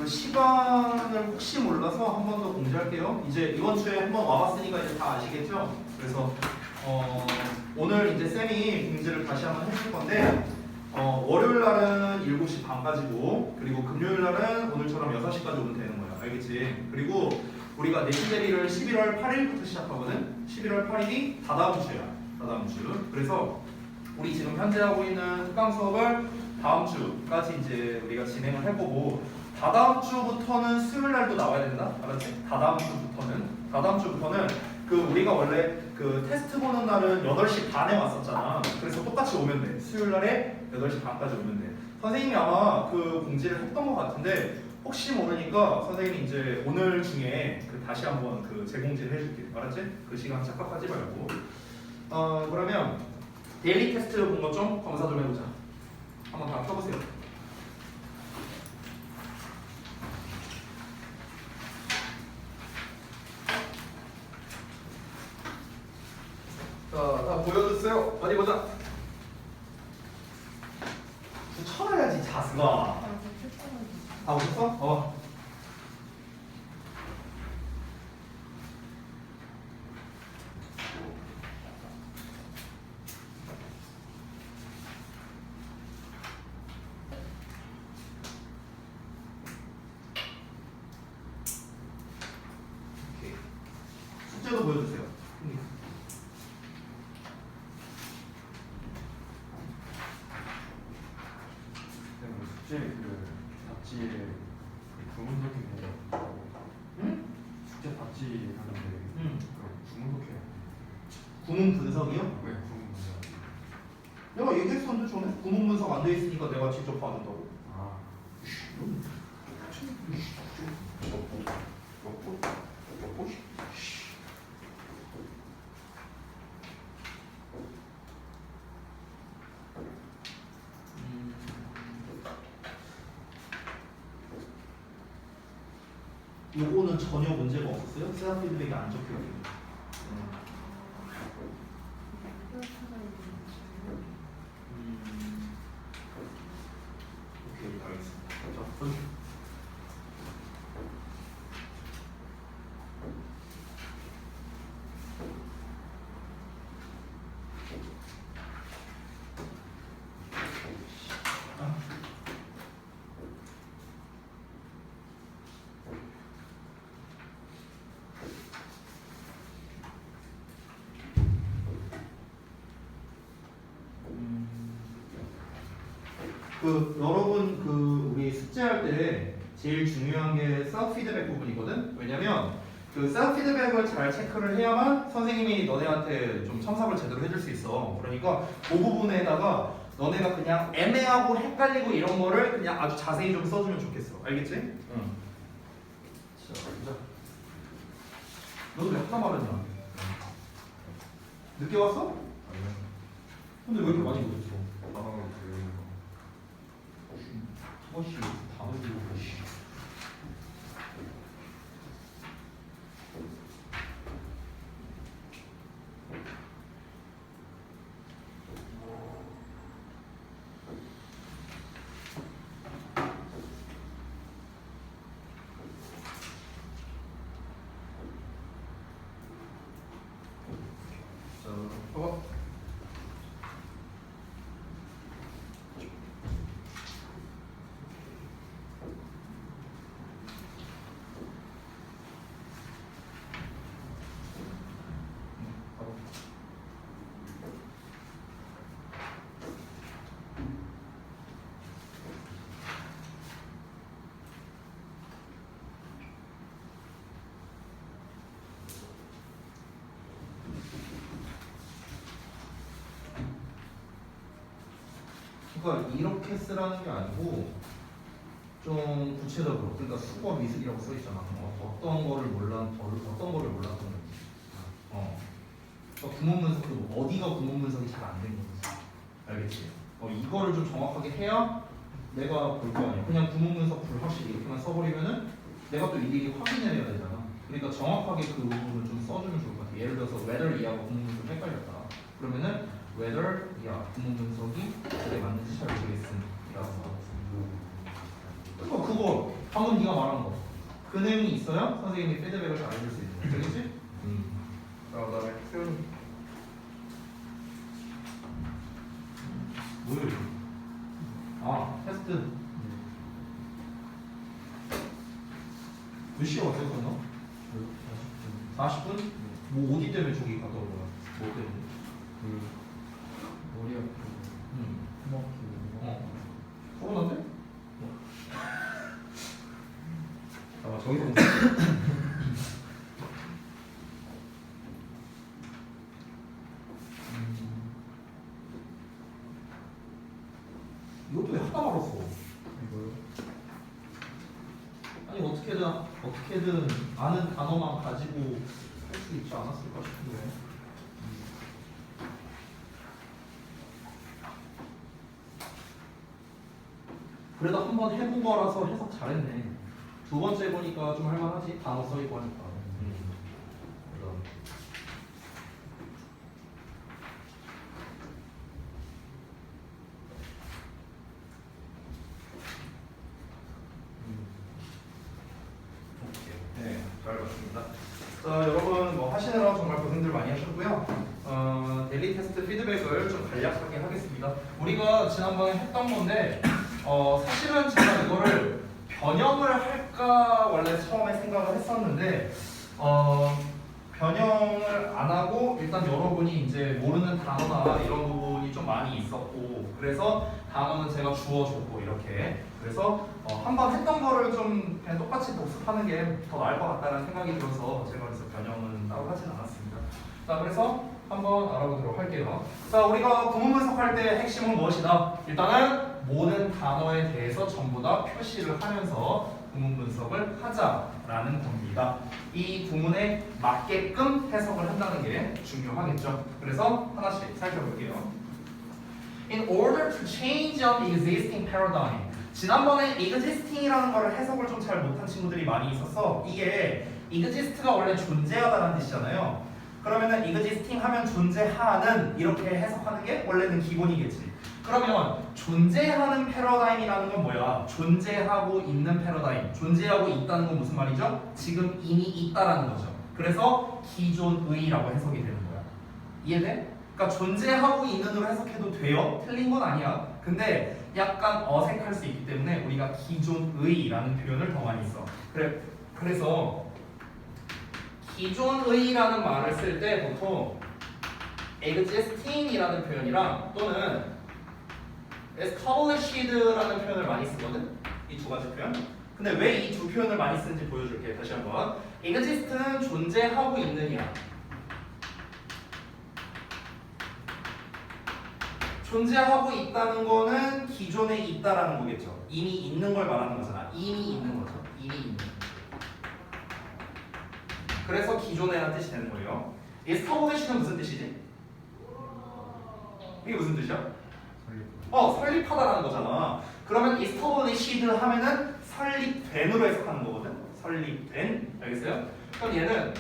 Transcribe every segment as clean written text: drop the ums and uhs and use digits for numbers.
그 시간을 혹시 몰라서 한 번 더 공지할게요. 이제 이번 주에 한번 와봤으니까 이제 다 아시겠죠? 그래서 오늘 이제 쌤이 공지를 다시 한번 해줄 건데 월요일 날은 7시 반까지고 그리고 금요일 날은 오늘처럼 6시까지 오면 되는 거야. 알겠지? 그리고 우리가 내신 대리를 11월 8일부터 시작하거든? 11월 8일이 다다음 주야. 다다음 주. 그래서 우리 지금 현재 하고 있는 특강 수업을 다음 주까지 이제 우리가 진행을 해보고 다다음 주부터는 수요일 날도 나와야 된다? 알았지? 다다음 주부터는 그 우리가 원래 그 테스트 보는 날은 8시 반에 왔었잖아. 그래서 똑같이 오면 돼. 수요일 날에 8시 반까지 오면 돼. 선생님이 아마 그 공지를 했던 것 같은데 혹시 모르니까 선생님이 이제 오늘 중에 그 다시 한번 그 재공지를 해줄게. 알았지? 그 시간 착각하지 말고. 그러면 데일리 테스트 본 것 좀 검사 좀 해보자. 한번 다 펴보세요. 자, 다 보여줬어요. 어디 보자. 쳐야지 자스가. 다 오셨어? 오케이. 숙제도 보여주세요. 숙제 그 답지에 구문 적힌 응? 숙제 답지 하는데 응. 그 구문 적혀야 구문 분석이요? 왜 구문 문제? 내가 얘기했었는데 전에 구문 분석 안 돼 있으니까 내가 직접 봐준다고. 아 요거는 전혀 문제가 없었어요. 세다 피드백이 안 적혀요. 오케이, 알겠습니다. 자, 보여주세요. 그 여러분 그 우리 숙제할 때 제일 중요한 게 셀프 피드백 부분이거든. 왜냐면 그 셀프 피드백을 잘 체크를 해야만 선생님이 너네한테 좀 첨삭을 제대로 해줄 수 있어. 그러니까 그 부분에다가 너네가 그냥 애매하고 헷갈리고 이런 거를 그냥 아주 자세히 좀 써주면 좋겠어. 알겠지? 응. 자, 보자. 너도 왜 하다 말았냐? 늦게 왔어? 아니요. 근데 왜 이렇게 많이 늦었어? 방황을 어씨, 단어 지우고 씨. 자, 봐봐. 그러니까 이렇게 쓰라는 게 아니고 좀 구체적으로, 그러니까 수거 미술이라고 써 있잖아. 어떤 거를 몰랐던 건지. 그러니까 구문 분석도 뭐 어디가 구문 분석이 잘 안 된 건지. 알겠지? 이거를 좀 정확하게 해야 내가 볼 거 아니야. 그냥 구문 분석 불확실히 이렇게만 써버리면은 내가 또 일일이 확인을 해야 되잖아. 그러니까 정확하게 그 부분을 좀 써주면 좋을 것 같아. 예를 들어서 whether 이하고 구문 분석 헷갈렸다. 그러면은 whether 이하 구문 분석이 그게 맞는지 잘 모르겠음. 이라고. 그거 방금 네가 말한 거. 그 내용이 있어야 선생님이 피드백을 잘 알려줄 수 있는 거. 알겠지? 자, 그다음에 표현. 뭐예요? 이거? 아, 테스트. 몇 시간 왔었나? 40분? 뭐 어디 때문에 저기 갔다 온 거야? 뭐 때문에? 머리 아프고 코 막히고 코로나인데? 아, 저기서 못 이것도 왜 하나 말았어? 이거요? 아니 어떻게든 아는 단어만 가지고 할 수 있지 않았을까 싶은데. 그래도 한번 해본 거라서 해석 잘했네. 두 번째 보니까 좀 할만하지. 단어 써 있고 하니까. 그럼. 네, 잘 봤습니다. 자, 여러분 뭐 하시느라 정말 고생들 많이 하셨고요. 데일리 테스트 피드백을 좀 간략하게 하겠습니다. 우리가 지난번에 했던 건데 사실은 제가 이거를 변형을 할까 원래 처음에 생각을 했었는데 변형을 안 하고 일단 여러분이 이제 모르는 단어나 이런 부분이 좀 많이 있었고 그래서 단어는 제가 주워줬고 이렇게 그래서 한번 했던 거를 좀 그냥 똑같이 복습하는 게 더 나을 것 같다는 생각이 들어서 제가 그래서 변형은 따로 하진 않았습니다. 자, 그래서 한번 알아보도록 할게요. 자, 우리가 구문 분석할 때 핵심은 무엇이다? 일단은 모든 단어에 대해서 전부 다 표시를 하면서 구문 분석을 하자라는 겁니다. 이 구문에 맞게끔 해석을 한다는 게 중요하겠죠. 그래서 하나씩 살펴볼게요. In order to change an existing paradigm. 지난번에 existing이라는 거를 해석을 좀 잘 못한 친구들이 많이 있었어. 이게 exist가 원래 존재하다라는 뜻이잖아요. 그러면은 existing 하면 존재하는 이렇게 해석하는 게 원래는 기본이겠지. 그러면 존재하는 패러다임이라는 건 뭐야? 존재하고 있는 패러다임. 존재하고 있다는 건 무슨 말이죠? 지금 이미 있다라는 거죠. 그래서 기존의라고 해석이 되는 거야. 이해돼? 그러니까 존재하고 있는으로 해석해도 돼요. 틀린 건 아니야. 근데 약간 어색할 수 있기 때문에 우리가 기존의라는 표현을 더 많이 써. 그래서 기존의라는 말을 쓸 때 보통 existing이라는 표현이랑 또는 established라는 표현을 많이 쓰거든. 이 두 가지 표현. 근데 왜 이 두 표현을 많이 쓰는지 보여줄게. 다시 한번. exist는 존재하고 있느냐. 존재하고 있다는 거는 기존에 있다라는 거겠죠. 이미 있는 걸 말하는 거잖아. 이미 있는 거죠. 이미 있는. 그래서 기존에라는 뜻이 되는 거예요. establish는 무슨 뜻이지? 이게 무슨 뜻이야? 설립하다라는 거잖아. 그러면 established 하면은 설립된으로 해석하는 거거든. 설립된. 알겠어요? 그럼 얘는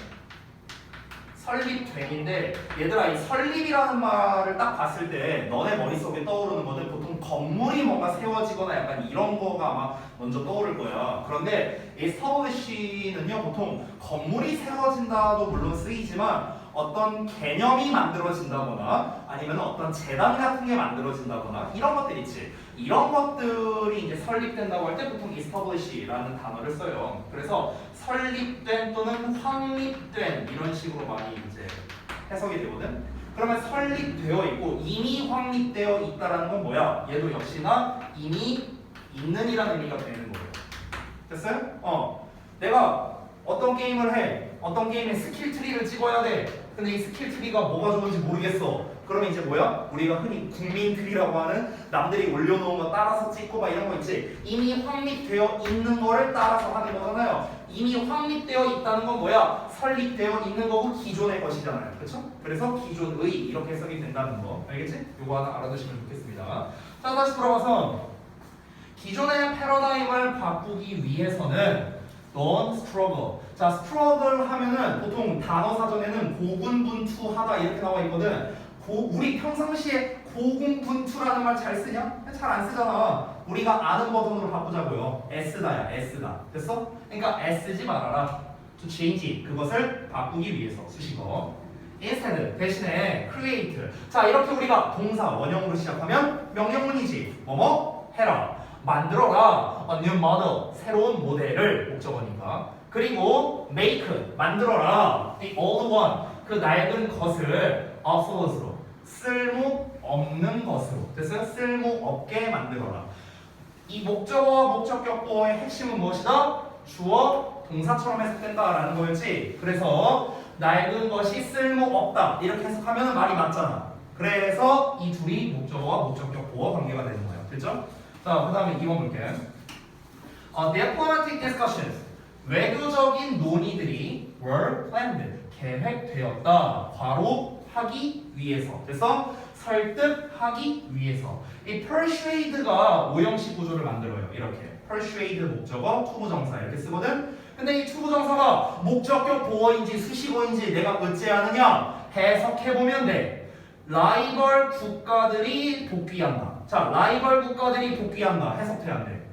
설립된인데 얘들아 이 설립이라는 말을 딱 봤을 때 너네 머릿속에 떠오르는 거는 보통 건물이 뭔가 세워지거나 약간 이런 거가 아마 먼저 떠오를 거야. 그런데 establish는요 보통 건물이 세워진다도 물론 쓰이지만 어떤 개념이 만들어진다거나 아니면 어떤 재단 같은 게 만들어진다거나 이런 것들 있지. 이런 것들이 이제 설립된다고 할 때 보통 establish라는 단어를 써요. 그래서 설립된 또는 확립된 이런 식으로 많이 이제 해석이 되거든. 그러면 설립되어 있고 이미 확립되어 있다라는 건 뭐야? 얘도 역시나 이미 있는이라는 의미가 되는 거예요. 됐어요? 내가 어떤 게임을 해. 어떤 게임에 스킬 트리를 찍어야 돼. 근데 이 스킬 트리가 뭐가 좋은지 모르겠어. 그러면 이제 뭐야? 우리가 흔히 국민 트리라고 하는 남들이 올려놓은 거 따라서 찍고 막 이런 거 있지. 이미 확립되어 있는 거를 따라서 하는 거잖아요. 이미 확립되어 있다는 건 뭐야? 설립되어 있는 거고 기존의 것이잖아요. 그렇죠? 그래서 기존의 이렇게 해석이 된다는 거. 알겠지? 요거 하나 알아두시면 좋겠습니다. 자, 다시 돌아와서 기존의 패러다임을 바꾸기 위해서는 넌 스트러글. 자, 스트러글 하면은 보통 단어 사전에는 고군분투하다 이렇게 나와 있거든. 우리 평상시에 고공분투라는 말 잘 쓰냐? 잘 안 쓰잖아. 우리가 아는 버전으로 바꾸자고요. S다야, S다. 됐어? 그러니까 S지 말아라. to change 그것을 바꾸기 위해서 수식어. instead 대신에 create. 자 이렇게 우리가 동사 원형으로 시작하면 명령문이지. 뭐뭐 해라. 만들어라. a new model 새로운 모델을 목적어니까. 그리고 make 만들어라. the old one 그 낡은 것을 obsolete로 쓸모 없는 것으로. 됐어요? 쓸모 없게 만들어라. 이 목적어와 목적격보의 핵심은 무엇이다? 주어 동사처럼 해석된다라는 거였지. 그래서 낡은 것이 쓸모없다 이렇게 해석하면 말이 맞잖아. 그래서 이 둘이 목적어와 목적격보와 관계가 되는 거야. 됐죠? 자, 그 다음에 2번 볼게. Diplomatic discussions 외교적인 논의들이 were planned 계획되었다. 바로 하기 위해서. 그래서 설득하기 위해서. 이 persuade가 오형식 구조를 만들어요. 이렇게 persuade 목적어, 투부정사 이렇게 쓰거든. 근데 이 투부정사가 목적격 보어인지 수식어인지 내가 어찌하느냐 해석해보면 돼. 라이벌 국가들이 복귀한다. 자, 라이벌 국가들이 복귀한다. 해석돼야 안 돼.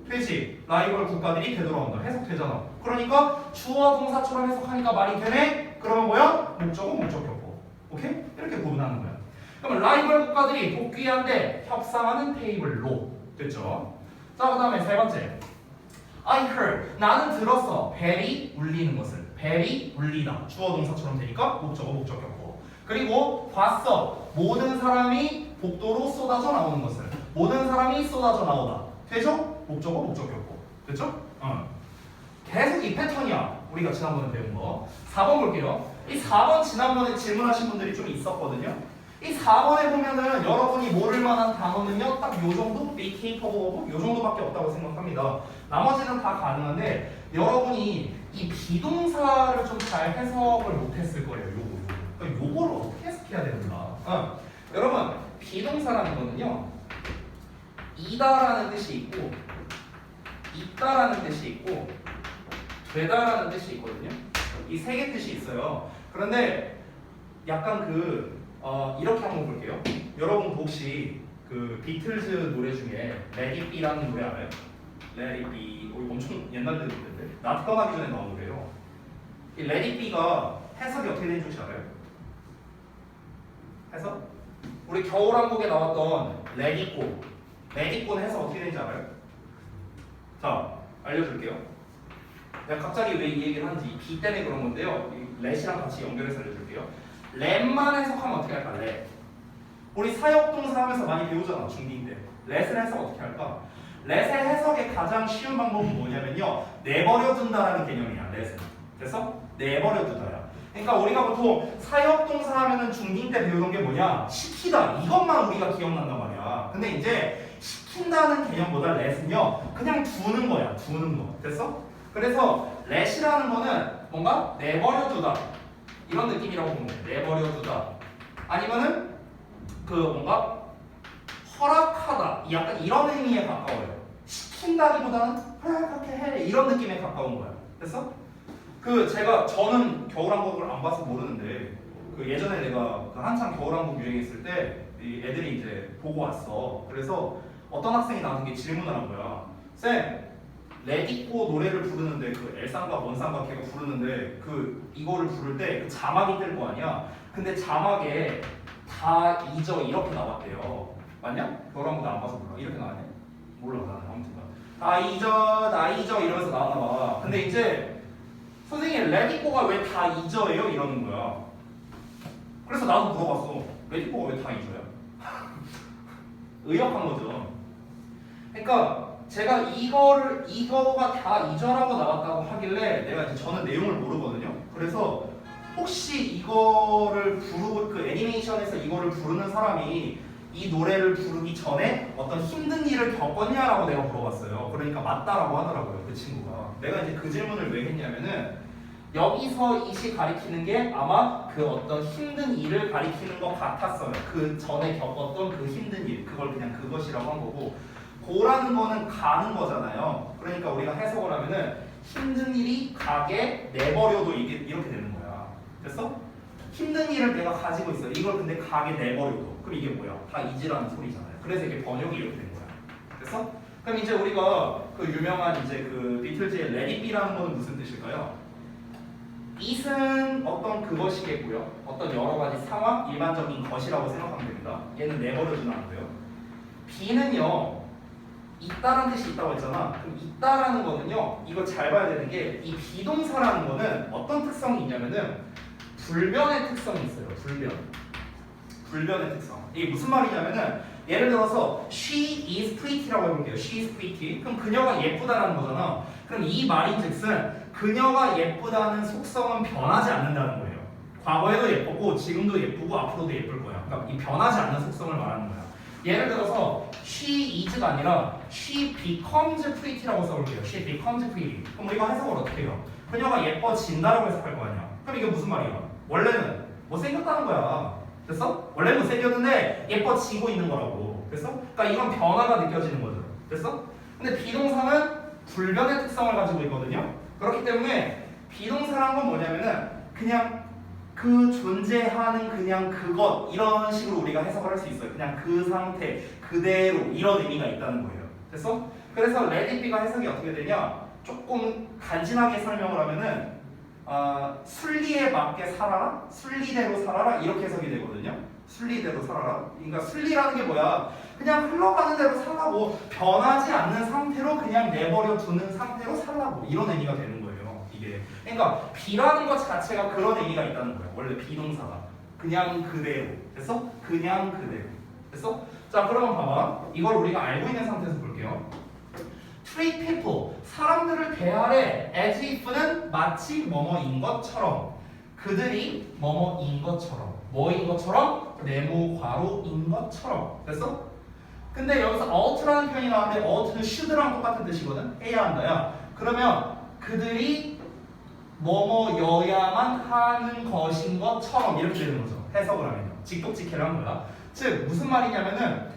되지? 라이벌 국가들이 되돌아온다. 해석되잖아. 그러니까 주어 동사처럼 해석하니까 말이 되네? 그러면 뭐야? 목적어, 목적격보. 오케이? 이렇게 구분하는 거야. 그러면 라이벌 국가들이 복귀한데 협상하는 테이블로. 됐죠? 자, 그 다음에 세 번째. I heard. 나는 들었어. 벨이 울리는 것을. 벨이 울리다. 주어 동사처럼 되니까 목적어, 목적격보. 그리고 봤어. 모든 사람이 복도로 쏟아져 나오는 것을. 모든 사람이 쏟아져 나오다. 되죠? 목적어, 목적격보. 됐죠? 계속 이 패턴이야. 우리가 지난번에 배운 거. 4번 볼게요. 이 4번 지난번에 질문하신 분들이 좀 있었거든요. 이 4번에 보면은 여러분이 모를 만한 단어는요 딱 요 정도? be capable of 요 정도밖에 없다고 생각합니다. 나머지는 다 가능한데 여러분이 이 비동사를 좀 잘 해석을 못했을 거예요. 그러니까 요거를 어떻게 해석해야 되는가. 여러분 비동사라는 거는요 이다라는 뜻이 있고 있다라는 뜻이 있고 되다라는 뜻이 있거든요. 이 세 개 뜻이 있어요. 그런데 약간 이렇게 한번 볼게요. 여러분 혹시 그 비틀즈 노래 중에 Let It Be라는 노래 알아요? Let It Be 엄청 옛날 노래인데 나 태어나기 전에 나온 노래예요. 이 Let It Be가 해석이 어떻게 되는지 혹시 알아요? 해석? 우리 겨울왕국에 나왔던 Let It Go Let It Go는 해석 어떻게 되는지 알아요? 자 알려줄게요. 내가 갑자기 왜 이 얘기를 하는지 비 때문에 그런 건데요. 이 let이랑 같이 연결해서 알려줄게요. let만 해석하면 어떻게 할까? let. 우리 사역동사 하면서 많이 배우잖아 중2 때. let을 해석 어떻게 할까? let의 해석의 가장 쉬운 방법은 뭐냐면요 내버려둔다라는 개념이야. let은. 됐어? 내버려두다야. 그러니까 우리가 보통 사역동사 하면은 중2 때 배우던 게 뭐냐? 시키다 이것만 우리가 기억난단 말이야. 근데 이제 시킨다는 개념보다 let은요 그냥 두는 거야. 두는 거. 됐어? 그래서 let이라는 거는 뭔가 내버려두다 이런 느낌이라고 보면 돼. 내버려두다 아니면은 뭔가 허락하다 약간 이런 의미에 가까워요. 시킨다기보다는 그래 그렇게 해 이런 느낌에 가까운 거야. 됐어? 저는 겨울왕국을 안 봐서 모르는데 예전에 내가 한창 겨울왕국 유행했을 때 이 애들이 이제 보고 왔어. 그래서 어떤 학생이 나한테 질문을 한 거야. 쌤 레디꼬 노래를 부르는데 엘상과 원상과 걔가 부르는데 이거를 부를 때 자막이 뜰 거 아니야. 근데 자막에 다 잊어 이렇게 나왔대요. 맞냐? 겨울왕국 안 봐서 몰라. 이렇게 나왔네. 몰라 나는 아무튼 다 잊어 나 잊어 이러면서 나왔나 봐. 근데 이제 선생님 레디꼬가 왜 다 잊어예요? 이러는 거야. 그래서 나도 물어봤어. 레디꼬가 왜 다 잊어요? 의역한 거죠. 그러니까 제가 이거가 다 잊어라고 나왔다고 하길래 내가 이제 저는 내용을 모르거든요. 그래서 혹시 이거를 부르고 애니메이션에서 이거를 부르는 사람이 이 노래를 부르기 전에 어떤 힘든 일을 겪었냐라고 내가 물어봤어요. 그러니까 맞다라고 하더라고요. 그 친구가. 내가 이제 그 질문을 왜 했냐면은 여기서 이시 가리키는 게 아마 어떤 힘든 일을 가리키는 것 같았어요. 그 전에 겪었던 그 힘든 일 그걸 그냥 그것이라고 한 거고 고라는 거는 가는 거잖아요. 그러니까 우리가 해석을 하면은 힘든 일이 가게 내버려도 이렇게 되는 거야. 됐어? 힘든 일을 내가 가지고 있어. 이걸 근데 가게 내버려도. 그럼 이게 뭐야? 다 이지라는 소리잖아요. 그래서 이게 번역이 이렇게 된 거야. 됐어? 그럼 이제 우리가 그 유명한 이제 그 비틀즈의 Let It Be라는 거는 무슨 뜻일까요? it은 어떤 그것이겠고요. 어떤 여러 가지 상황, 일반적인 것이라고 생각하면 됩니다. 얘는 내버려두면 안 돼요. be는요, 있다라는 뜻이 있다고 했잖아. 그럼 있다라는 거는요, 이거 잘 봐야 되는 게 이 비동사라는 거는 어떤 특성이 있냐면은 불변의 특성이 있어요. 불변의 특성. 이게 무슨 말이냐면은 예를 들어서 she is pretty라고 해볼게요. she is pretty. 그럼 그녀가 예쁘다라는 거잖아. 그럼 이 말인즉슨 그녀가 예쁘다는 속성은 변하지 않는다는 거예요. 과거에도 예뻤고 지금도 예쁘고 앞으로도 예쁠 거야. 그러니까 이 변하지 않는 속성을 말하는 거야. 예를 들어서 she is가 아니라 she becomes pretty라고 써볼게요. she becomes pretty. 그럼 우리가 해석을 어떻게 해요? 그녀가 예뻐진다라고 해석할 거 아니야. 그럼 이게 무슨 말이야? 원래는 못생겼다는 거야. 됐어? 원래는 못생겼는데 예뻐지고 있는 거라고. 됐어? 그러니까 이건 변화가 느껴지는 거죠. 됐어? 근데 비동사는 불변의 특성을 가지고 있거든요. 그렇기 때문에 비동사란 건 뭐냐면은 그냥 그 존재하는 그냥 그것 이런 식으로 우리가 해석을 할 수 있어요. 그냥 그 상태 그대로 이런 의미가 있다는 거예요. 됐어? 그래서 Let It Be가 해석이 어떻게 되냐? 조금 간지나게 설명을 하면은 순리에 맞게 살아라, 순리대로 살아라 이렇게 해석이 되거든요. 순리대로 살아라. 그러니까 순리라는 게 뭐야? 그냥 흘러가는 대로 살라고, 변하지 않는 상태로 그냥 내버려 두는 상태로 살라고, 이런 의미가 되는 거예요. 이게 그러니까 비라는 것 자체가 그런 의미가 있다는 거예요. 원래 비동사가 그냥 그대로. 됐어? 그냥 그대로. 됐어? 자, 그러면 봐봐. 이걸 우리가 알고 있는 상태에서 볼게요. treat people, 사람들을 대하래 as if는 마치 뭐뭐인 것처럼, 그들이 뭐뭐인 것처럼, 뭐인 것처럼? 내무과로인 것처럼. 됐어? 근데 여기서 ought라는 표현이 나왔는데 ought는 should랑 똑같은 뜻이거든. 해야 한다야. 그러면 그들이 뭐뭐여야만 하는 것인 것처럼 이렇게 되는 거죠. 해석을 하면요. 직독직해를 한 거야. 즉 무슨 말이냐면은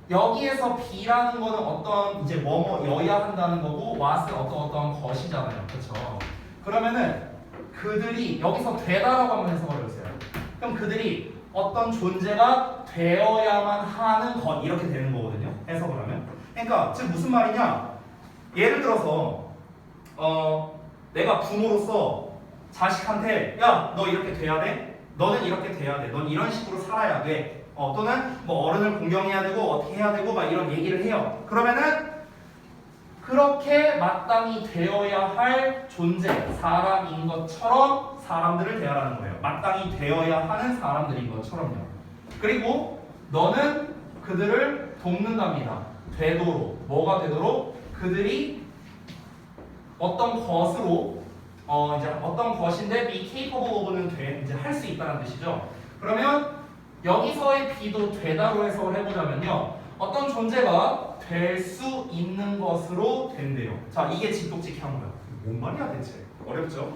여기에서 be라는 거는 어떤 이제 뭐뭐여야 한다는 거고 what은 어떤 것이잖아요. 그렇죠? 그러면은 그들이 여기서 되다라고 한번 해석을 해보세요. 그럼 그들이 어떤 존재가 되어야만 하는 것 이렇게 되는 거거든요. 해석을 하면. 그러니까 즉 무슨 말이냐? 예를 들어서 내가 부모로서 자식한테 야, 너 이렇게 돼야 돼. 너는 이렇게 돼야 돼. 넌 이런 식으로 살아야 돼. 또는 뭐 어른을 공경해야 되고 어떻게 해야 되고 막 이런 얘기를 해요. 그러면은 그렇게 마땅히 되어야 할 존재, 사람인 것처럼 사람들을 대하라는 거예요. 마땅히 되어야 하는 사람들인 것처럼요. 그리고 너는 그들을 돕는답니다. 되도록, 뭐가 되도록? 그들이 어떤 것으로 이제 어떤 것인데 be capable of는 이제 할 수 있다는 뜻이죠. 그러면 여기서의 be도 되다로 해석을 해보자면요. 어떤 존재가 될 수 있는 것으로 된대요. 자, 이게 직독직한 거야. 뭔 말이야 대체? 어렵죠?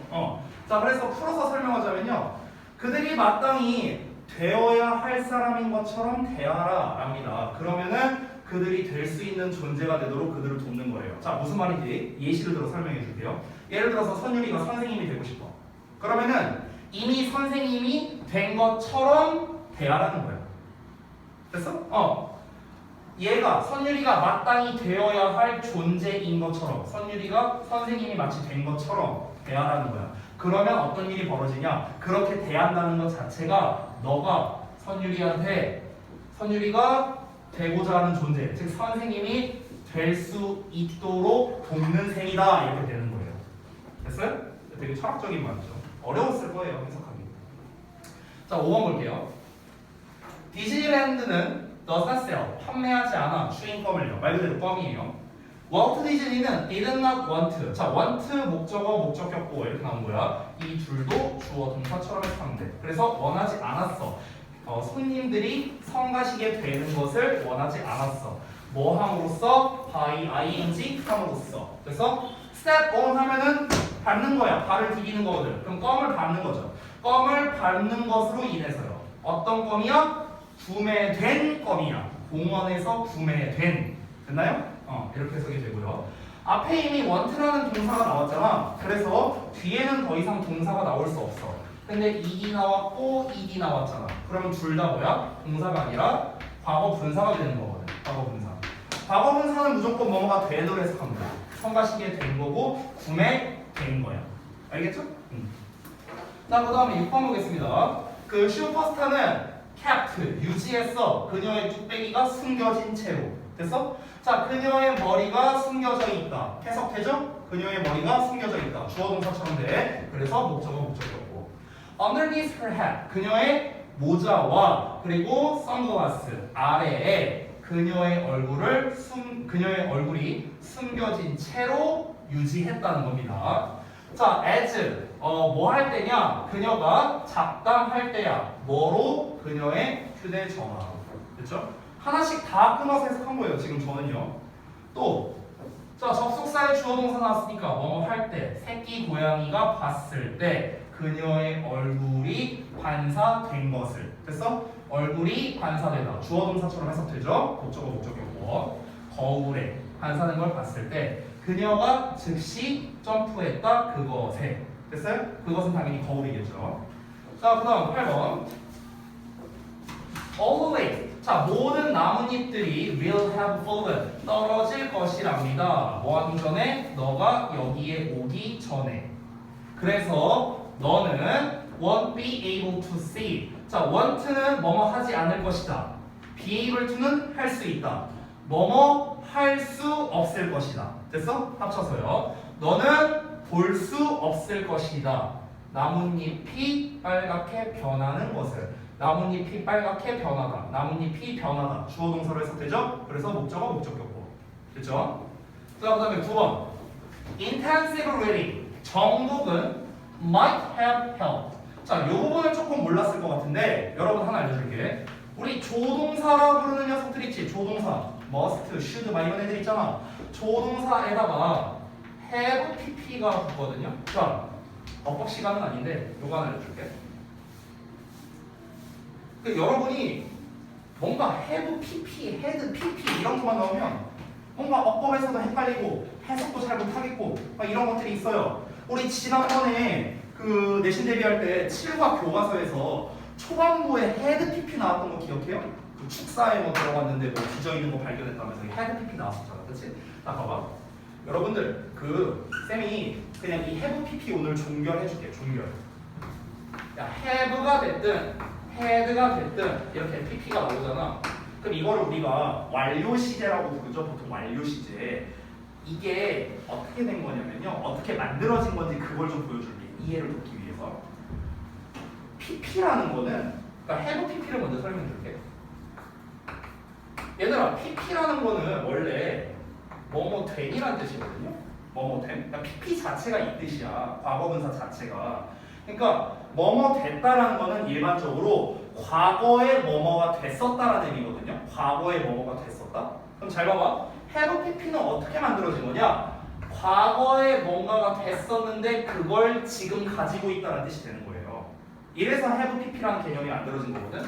자, 그래서 풀어서 설명하자면요. 그들이 마땅히 되어야 할 사람인 것처럼 대하라 랍니다. 그러면은 그들이 될 수 있는 존재가 되도록 그들을 돕는 거예요. 자, 무슨 말인지 예시를 들어 설명해 줄게요. 예를 들어서 선율이가 선생님이 되고 싶어. 그러면은 이미 선생님이 된 것처럼 대하라는 거예요. 됐어? 얘가 선율이가 마땅히 되어야 할 존재인 것처럼, 선율이가 선생님이 마치 된 것처럼 대하라는 거야. 그러면 어떤 일이 벌어지냐? 그렇게 대한다는 것 자체가 너가 선율이가 되고자 하는 존재, 즉 선생님이 될 수 있도록 돕는 셈이다 이렇게 되는 거예요. 됐어요? 되게 철학적인 말이죠. 어려웠을 거예요 해석하기. 자, 5번 볼게요. 디즈니랜드는 does not sell, 판매하지 않아 추잉껌을요. 말 그대로 껌이에요. 월트 디즈니는 did not want. 자, want 목적어 목적격보 이렇게 나온 거야. 이 둘도 주어 동사처럼 해석하면 돼. 그래서 원하지 않았어. 손님들이 성가시게 되는 것을 원하지 않았어. 뭐 함으로써? by ing 함으로써. 그래서 step on 하면은 밟는 거야. 발을 디디는 거거든. 그럼 껌을 밟는 거죠. 껌을 밟는 것으로 인해서요. 어떤 껌이야? 구매된 껌이야. 공원에서 구매된. 됐나요? 이렇게 해석이 되고요. 앞에 이미 want라는 동사가 나왔잖아. 그래서 뒤에는 더 이상 동사가 나올 수 없어. 근데 ED 나왔고 ED 나왔잖아. 그러면 둘 다 뭐야? 동사가 아니라 과거 분사가 되는 거거든. 과거 분사. 과거 분사는 무조건 뭐뭐가 된으로 해석합니다. 성가시게 된 거고 구매 된 거야. 알겠죠? 자, 그 다음에 6번 보겠습니다. 그 슈퍼스타는 kept 유지했어. 그녀의 뚝배기가 숨겨진 채로. 됐어? 자, 그녀의 머리가 숨겨져 있다. 해석되죠? 그녀의 머리가 숨겨져 있다. 주어 동사처럼 돼. 그래서 목적어였고. Underneath her hat. 그녀의 모자와 그리고 선글라스 아래에 그녀의 얼굴이 숨겨진 채로 유지했다는 겁니다. 자, as 뭐 할 때냐? 그녀가 잡담할 때야. 뭐로? 그녀의 휴대전화. 됐죠? 하나씩 다 끊어서 해석한 거예요. 지금 저는요. 또, 자, 접속사의 주어 동사 나왔으니까 뭐뭐 할 때, 새끼 고양이가 봤을 때 그녀의 얼굴이 반사된 것을. 됐어? 얼굴이 반사되다. 주어 동사처럼 해석되죠? 목적어였고. 거울에 반사된 걸 봤을 때 그녀가 즉시 점프했다. 그것에. 됐어요? 그것은 당연히 거울이겠죠. 자, 그 다음 8번. Always. 자, 모든 나뭇잎들이 will have fallen. 떨어질 것이랍니다. 뭐 하기 전에? 너가 여기에 오기 전에. 그래서 너는 won't be able to see. 자, want는 뭐뭐 하지 않을 것이다. be able to는 할 수 있다. 뭐뭐 할 수 없을 것이다. 됐어? 합쳐서요. 너는 볼 수 없을 것이다. 나뭇잎이 빨갛게 변하는 것을. 나뭇잎이 빨갛게 변하다. 나뭇잎이 변하다. 주어 동사로 해석되죠? 그래서 목적어, 목적격보. 됐죠? 자, 그 다음에 9번. Intensive reading. 정독은 might have helped. 자, 이 부분을 조금 몰랐을 것 같은데 여러분 하나 알려줄게. 우리 조동사라 부르는 녀석들 있지? 조동사. must, should 막 이런 애들 있잖아. 조동사에다가 have pp가 붙거든요. 자, 어법 시간은 아닌데 요거 하나 알려줄게. 여러분이 뭔가 have pp, had pp 이런 것만 나오면 뭔가 어법에서도 헷갈리고 해석도 잘 못하겠고 막 이런 것들이 있어요. 우리 지난번에 그 내신 대비할 때 7과 교과서에서 초반부에 had pp 나왔던 거 기억해요? 그 축사에 뭐 들어갔는데 뭐 뒤져 있는 거 발견했다면서 had pp 나왔었잖아, 그렇지? 나 봐봐. 여러분들 그 쌤이 그냥 이 have pp 오늘 종결해줄게. 종결. 야, have가 됐든 head가 됐든 이렇게 pp가 나오잖아. 그럼 이거를 우리가 완료 시제라고 부르죠. 보통 완료 시제. 이게 어떻게 된 거냐면요. 어떻게 만들어진 건지 그걸 좀 보여줄게. 이해를 돕기 위해서. pp라는 거는 그러니까 have pp를 먼저 설명해 줄게. 얘들아, pp라는 거는 원래 뭐뭐 된이라는 뜻이거든요. 뭐뭐 된. 그러니까 pp 자체가 이 뜻이야. 과거분사 자체가. 그러니까 뭐뭐 됐다라는 거는 일반적으로 과거에 뭐뭐가 됐었다라는 의미거든요. 과거에 뭐뭐가 됐었다. 그럼 잘 봐봐. have pp는 어떻게 만들어진 거냐? 과거에 뭔가가 됐었는데 그걸 지금 가지고 있다는 뜻이 되는 거예요. 이래서 have pp라는 개념이 만들어진 거거든.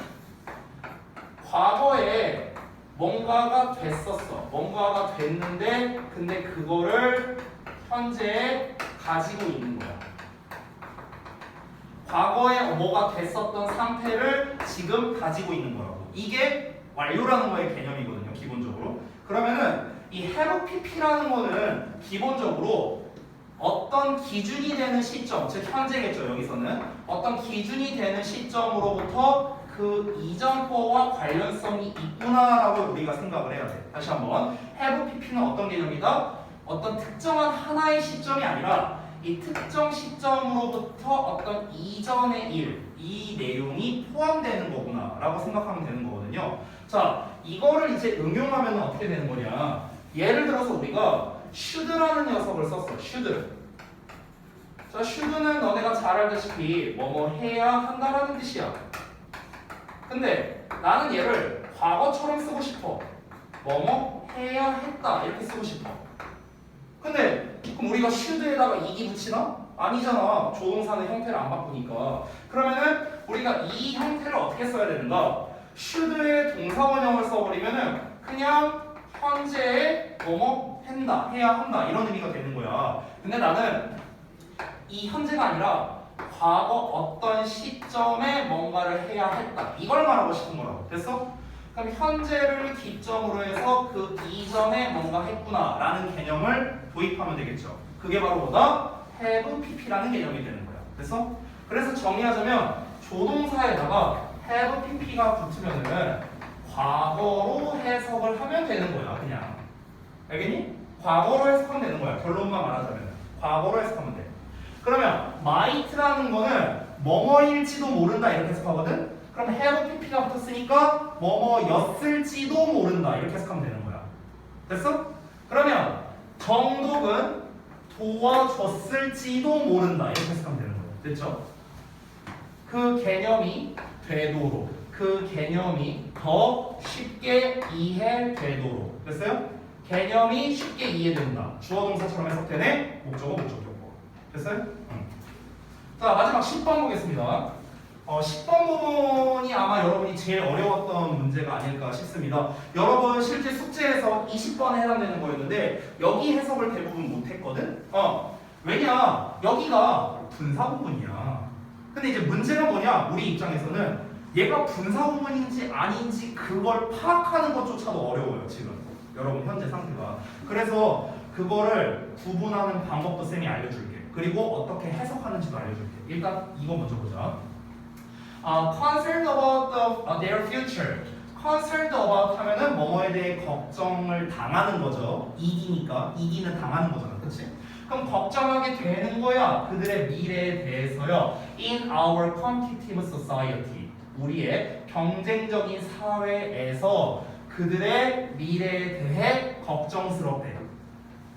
과거에 뭔가가 됐었어. 뭔가가 됐는데 근데 그거를 현재 가지고 있는 거야. 과거에 뭐가 됐었던 상태를 지금 가지고 있는 거라고. 이게 완료라는 거의 개념이거든요. 기본적으로. 그러면은 이 have pp라는 거는 기본적으로 어떤 기준이 되는 시점, 즉 현재겠죠. 여기서는 어떤 기준이 되는 시점으로부터 그 이전 거와 관련성이 있구나라고 우리가 생각을 해야 돼. 다시 한번 have pp는 어떤 개념이다? 어떤 특정한 하나의 시점이 아니라 이 특정 시점으로부터 어떤 이전의 일, 이 내용이 포함되는 거구나 라고 생각하면 되는 거거든요. 자, 이거를 이제 응용하면 어떻게 되는 거냐. 예를 들어서 우리가 should라는 녀석을 썼어. should. 자, should는 너네가 잘 알다시피 뭐뭐 해야 한다라는 뜻이야. 근데 나는 얘를 과거처럼 쓰고 싶어. 뭐뭐 해야 했다 이렇게 쓰고 싶어. 근데 그럼 우리가 should에다가 이기 붙이나? 아니잖아. 조동사는 형태를 안 바꾸니까. 그러면은 우리가 이 형태를 어떻게 써야 되는가? should의 동사원형을 써버리면은 그냥 현재에 뭐뭐 한다, 해야 한다 이런 의미가 되는 거야. 근데 나는 이 현재가 아니라 과거 어떤 시점에 뭔가를 해야 했다. 이걸 말하고 싶은 거라고. 됐어? 그럼 현재를 기점으로 해서 그 이전에 뭔가 했구나라는 개념을 도입하면 되겠죠. 그게 바로 뭐다? have pp라는 개념이 되는 거야. 됐어? 그래서 정리하자면 조동사에다가 have pp가 붙으면은 과거로 해석을 하면 되는 거야. 그냥. 알겠니? 과거로 해석하면 되는 거야. 결론만 말하자면 과거로 해석하면 돼. 그러면 might라는 거는 뭐뭐일지도 모른다 이렇게 해석하거든. 그럼 have pp가 붙었으니까 뭐뭐였을지도 모른다 이렇게 해석하면 되는 거야. 됐어? 그러면 정독은 도와줬을지도 모른다 이렇게 해석하면 되는 거야. 됐죠? 그 개념이 되도록, 그 개념이 더 쉽게 이해되도록. 됐어요? 개념이 쉽게 이해된다. 주어 동사처럼 해석되네. 목적어 목적격보. 됐어요? 응. 자, 마지막 10번 보겠습니다. 10번 부분이 아마 여러분이 제일 어려웠던 문제가 아닐까 싶습니다. 여러분 실제 숙제에서 20번에 해당되는 거였는데 여기 해석을 대부분 못했거든? 왜냐? 여기가 분사 부분이야. 근데 이제 문제가 뭐냐? 우리 입장에서는 얘가 분사 부분인지 아닌지 그걸 파악하는 것조차도 어려워요, 지금. 여러분 현재 상태가. 그래서 그거를 구분하는 방법도 쌤이 알려줄게. 그리고 어떻게 해석하는지도 알려줄게. 일단 이거 먼저 보자. Concerned about their future. Concerned about 하면은 뭐뭐에 대해 걱정을 당하는 거죠. 이기니까 이기는 당하는 거잖아, 그렇지? 그럼 걱정하게 되는 거야. 그들의 미래에 대해서요. In our competitive society. 우리의 경쟁적인 사회에서 그들의 미래에 대해 걱정스럽대요.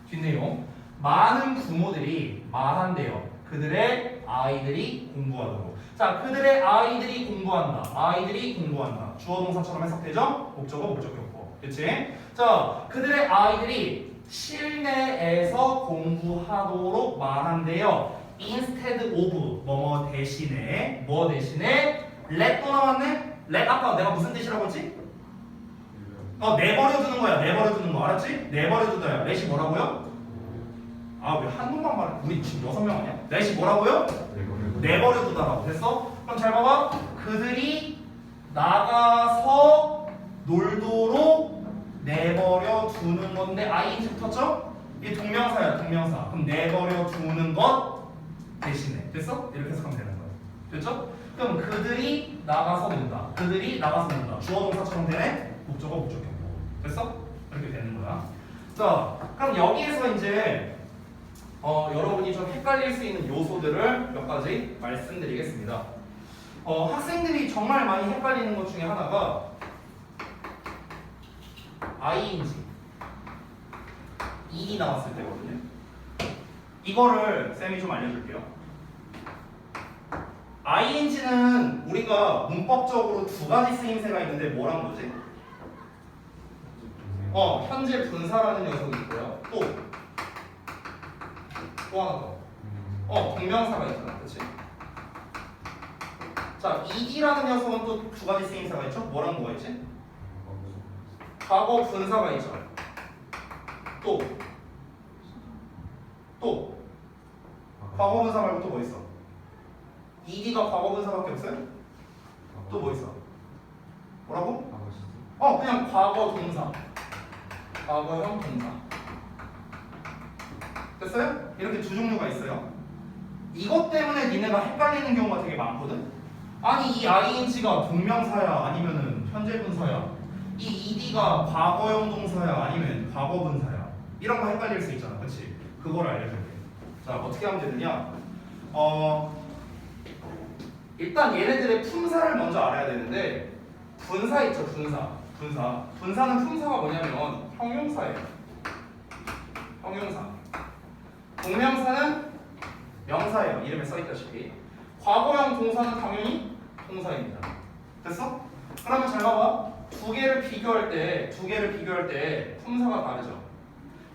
뒷내용. 많은 부모들이 말한대요. 그들의 아이들이 공부하도록. 자, 그들의 아이들이 공부한다. 아이들이 공부한다. 주어 동사처럼 해석되죠? 목적어 목적격보. 그치? 자, 그들의 아이들이 실내에서 공부하도록 말한대요. Instead of 뭐뭐 대신에 뭐 대신에 let 또 나왔네? let 아까 내가 무슨 뜻이라고 했지? 내버려두는 거야. 내버려두는 거 알았지? 내버려두다야. let이 뭐라고요? 왜 한국만 말해? 우리 지금 6명 아니야? let이 뭐라고요? 내버려두다라고. 됐어? 그럼 잘 봐봐. 그들이 나가서 놀도록 내버려두는 건데 ing 붙었죠? 이게 동명사야. 동명사. 그럼 내버려두는 것 대신에. 됐어? 이렇게 해석하면 되는 거야. 됐죠? 그럼 그들이 나가서 논다. 그들이 나가서 논다. 주어 동사처럼 되네? 목적어 목적격보. 됐어? 이렇게 되는 거야. 자, 그럼 여기에서 이제 여러분이 좀 헷갈릴 수 있는 요소들을 몇 가지 말씀드리겠습니다. 학생들이 정말 많이 헷갈리는 것 중에 하나가 ing, ed이 나왔을 때거든요. 이거를 쌤이 좀 알려줄게요. ing는 우리가 문법적으로 두 가지 쓰임새가 있는데 뭐란 거지? 현재 분사라는 녀석이 있고요. 또 하나 더. 동명사가 있잖아. 그치? 자, ed라는 녀석은 또 두 가지 쓰임새가 있죠? 뭐랑 뭐가 있지? 과거 분사가 있죠. 또 과거 분사 말고 또 뭐 있어? ed가 과거 분사밖에 없어요? 또 뭐 있어? 뭐라고? 그냥 과거 동사. 과거형 동사. 됐어요? 이렇게 두 종류가 있어요. 이것 때문에 니네가 헷갈리는 경우가 되게 많거든? 아니 이 ing가 동명사야 아니면은 현재 분사야? 이 ed가 과거형 동사야 아니면 과거 분사야? 이런 거 헷갈릴 수 있잖아. 그치? 그걸 알려줄게. 자, 어떻게 하면 되느냐? 일단 얘네들의 품사를 먼저 알아야 되는데 분사 있죠? 분사는 품사가 뭐냐면 형용사예요. 형용사. 동명사는 명사예요. 이름에 써있다시피. 과거형 동사는 당연히 동사입니다. 됐어? 그러면 잘 봐봐. 두 개를 비교할 때 품사가 다르죠.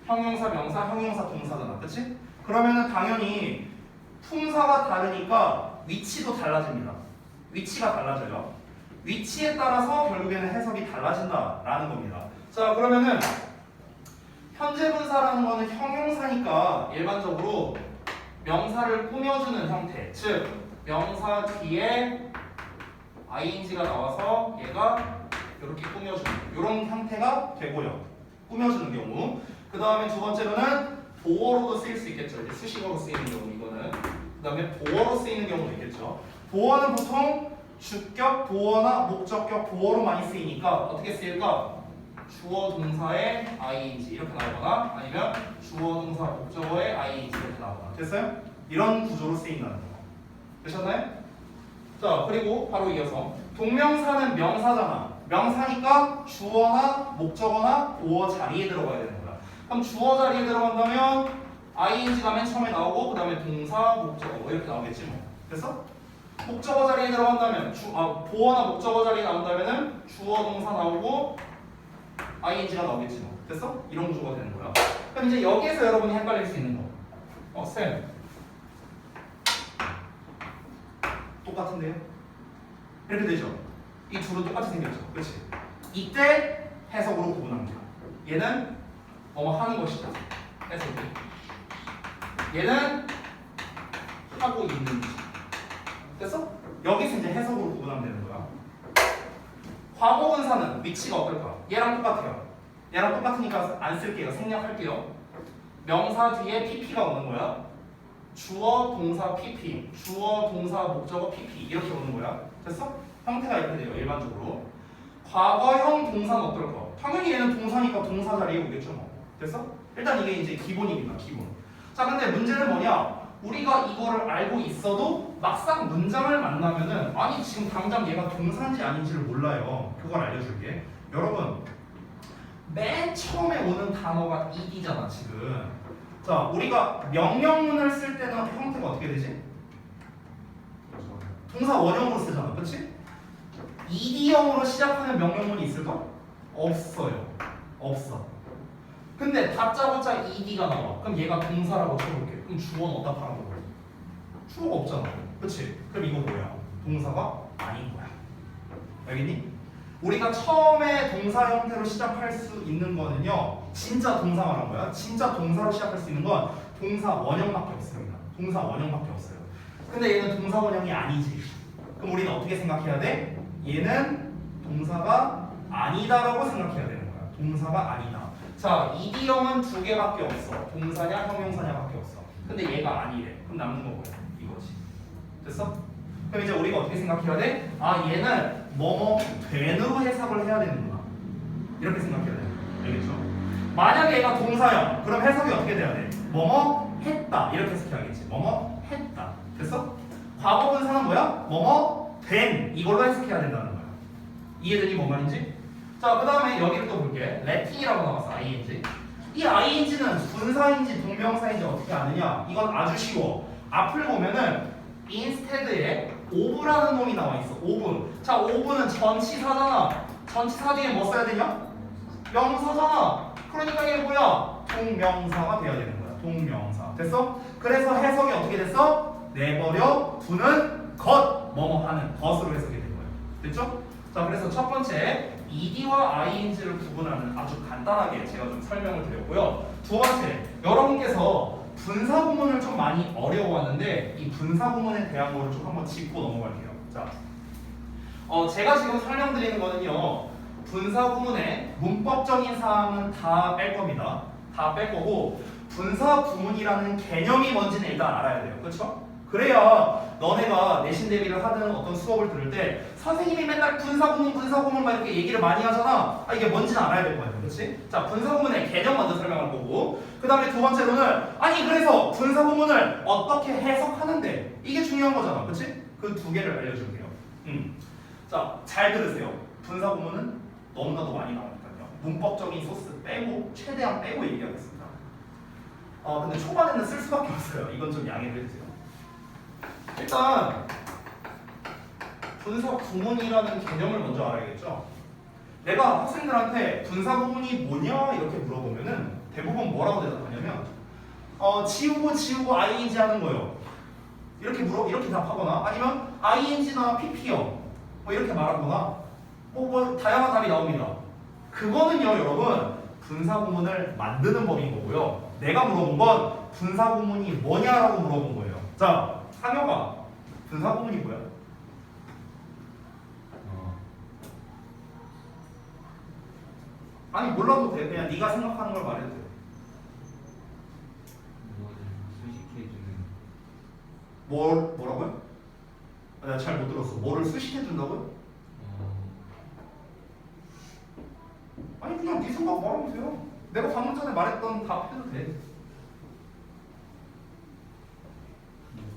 형용사, 명사, 형용사, 동사잖아. 그치? 그러면은 당연히 품사가 다르니까 위치도 달라집니다. 위치가 달라져요. 위치에 따라서 결국에는 해석이 달라진다라는 겁니다. 자, 그러면은 현재 분사라는 거는 형용사니까 일반적으로 명사를 꾸며주는 형태. 즉 명사 뒤에 ing가 나와서 얘가 이렇게 꾸며주는 이런 형태가 되고요. 꾸며주는 경우. 그 다음에 두 번째로는 보어로도 쓰일 수 있겠죠. 이제 수식어로 쓰이는 경우 이거는. 그 다음에 보어로 쓰이는 경우도 있겠죠. 보어는 보통 주격 보어나 목적격 보어로 많이 쓰이니까 어떻게 쓰일까? 주어 동사의 ing 이렇게 나오거나 아니면 주어 동사 목적어의 ing 이렇게 나오거나. 됐어요? 이런 구조로 쓰인다는 거. 되셨나요? 자, 그리고 바로 이어서 동명사는 명사잖아. 명사니까 주어나 목적어나 보어 자리에 들어가야 되는 거야. 그럼 주어 자리에 들어간다면 ing가 맨 처음에 나오고 그 다음에 동사, 목적어 뭐 이렇게 나오겠지 뭐. 됐어? 목적어 자리에 들어간다면 보어나 목적어 자리에 나온다면은 주어, 동사 나오고 ing가 나오겠지 뭐. 됐어? 이런 구조가 되는 거야. 그럼 이제 여기에서 여러분이 헷갈릴 수 있는 거. 쌤. 똑같은데요? 이렇게 되죠? 이 둘은 똑같이 생겼죠? 그렇지? 이때 해석으로 구분합니다. 얘는 뭐뭐 하는 것이다. 해석이. 얘는 하고 있는 것. 됐어? 여기서 이제 해석으로 구분하면 되는 거야. 과거분사는 위치가 어떨까? 얘랑 똑같아요. 얘랑 똑같으니까 안 쓸게요. 생략할게요. 명사 뒤에 pp가 오는 거야. 주어, 동사, pp. 주어, 동사, 목적어, pp. 이렇게 오는 거야. 됐어? 형태가 이렇게 돼요. 일반적으로. 과거형 동사는 어떨까? 당연히 얘는 동사니까 동사 자리에 오겠죠. 뭐. 됐어? 일단 이게 이제 기본입니다. 기본. 자, 근데 문제는 뭐냐? 우리가 이거를 알고 있어도 막상 문장을 만나면은 아니 지금 당장 얘가 동사인지 아닌지를 몰라요. 그걸 알려줄게. 여러분 맨 처음에 오는 단어가 ed잖아 지금. 자, 우리가 명령문을 쓸 때는 형태가 어떻게 되지? 동사 원형으로 쓰잖아, 그렇지? ed형으로 시작하는 명령문이 있을까? 없어요. 없어. 근데 다짜고짜 ed가 나와. 그럼 얘가 동사라고 쳐볼게. 그럼 주어는 어디다 파는 거야? 주어가 없잖아. 그치? 그럼 이거 뭐야? 동사가 아닌 거야. 알겠니? 우리가 처음에 동사 형태로 시작할 수 있는 거는요. 진짜 동사 말한 거야. 진짜 동사로 시작할 수 있는 건 동사 원형밖에 없습니다. 동사 원형밖에 없어요. 근데 얘는 동사 원형이 아니지. 그럼 우리는 어떻게 생각해야 돼? 얘는 동사가 아니다라고 생각해야 되는 거야. 동사가 아니다. 자, ed형은 두 개밖에 없어. 동사냐 형용사냐밖에 없어. 근데 얘가 아니래. 그럼 남는 거 뭐야? 이거지. 됐어? 그럼 이제 우리가 어떻게 생각해야 돼? 아, 얘는 뭐뭐 된으로 해석을 해야 되는구나. 이렇게 생각해야 돼. 알겠죠? 만약에 얘가 동사형, 그럼 해석이 어떻게 돼야 돼? 뭐뭐 했다. 이렇게 해석해야겠지. 뭐뭐 했다. 됐어? 과거분사는 뭐야? 뭐뭐 된. 이걸로 해석해야 된다는 거야. 이해되니 뭔 말인지? 자, 그 다음에 여기를 또 볼게. 레팅이라고 나왔어. ing. 이 ing는 분사인지 동명사인지 어떻게 아느냐? 이건 아주 쉬워. 앞을 보면은 instead에 of라는 놈이 나와 있어. of. 자, of는 전치사잖아. 전치사 뒤에 뭐 써야 되냐? 명사잖아. 그러니까 얘 뭐야? 동명사가 돼야 되는 거야. 동명사. 됐어? 그래서 해석이 어떻게 됐어? 내버려 두는 것. 뭐뭐 하는 것으로 해석이 된 거야. 됐죠? 자, 그래서 첫 번째 ed와 ing를 구분하는 아주 간단하게 제가 좀 설명을 드렸고요. 두 번째, 여러분께서 분사 구문을 좀 많이 어려워하는데 이 분사 구문에 대한 거를 좀 한번 짚고 넘어갈게요. 자, 제가 지금 설명드리는 거는요. 분사 구문의 문법적인 사항은 다 뺄 겁니다. 다 뺄 거고 분사 구문이라는 개념이 뭔지는 일단 알아야 돼요. 그렇죠? 그래야 너네가 내신 대비를 하든 어떤 수업을 들을 때 선생님이 맨날 분사 구문 막 이렇게 얘기를 많이 하잖아. 아, 이게 뭔지는 알아야 될 거야. 그렇지? 자, 분사 구문의 개념 먼저 설명할 거고 그 다음에 두 번째로는 아니 그래서 분사 구문을 어떻게 해석하는데 이게 중요한 거잖아. 그렇지? 그 두 개를 알려줄게요. 자, 잘 들으세요. 분사 구문은 너무나도 많이 나오니까요. 문법적인 소스 빼고 최대한 빼고 얘기하겠습니다. 근데 초반에는 쓸 수밖에 없어요. 이건 좀 양해를 해주세요. 일단 분사 구문이라는 개념을 먼저 알아야겠죠. 내가 학생들한테 분사 구문이 뭐냐 이렇게 물어보면은 대부분 뭐라고 대답하냐면 지우고 ing 하는 거요. 이렇게 답하거나 아니면 ing나 pp요. 뭐 이렇게 말하거나 뭐 다양한 답이 나옵니다. 그거는요, 여러분 분사 구문을 만드는 법인 거고요. 내가 물어본 건 분사 구문이 뭐냐라고 물어본 거예요. 자, 상혁아, 분사 구문이 뭐야? 아니 몰라도 돼. 그냥 네가 생각하는 걸 말해도 돼. 뭐라고요? 내가 잘 못 들었어. 뭐를 수식해 준다고요? 아니 그냥 네 생각 말하면 돼요. 내가 방금 전에 말했던 답 해도 돼.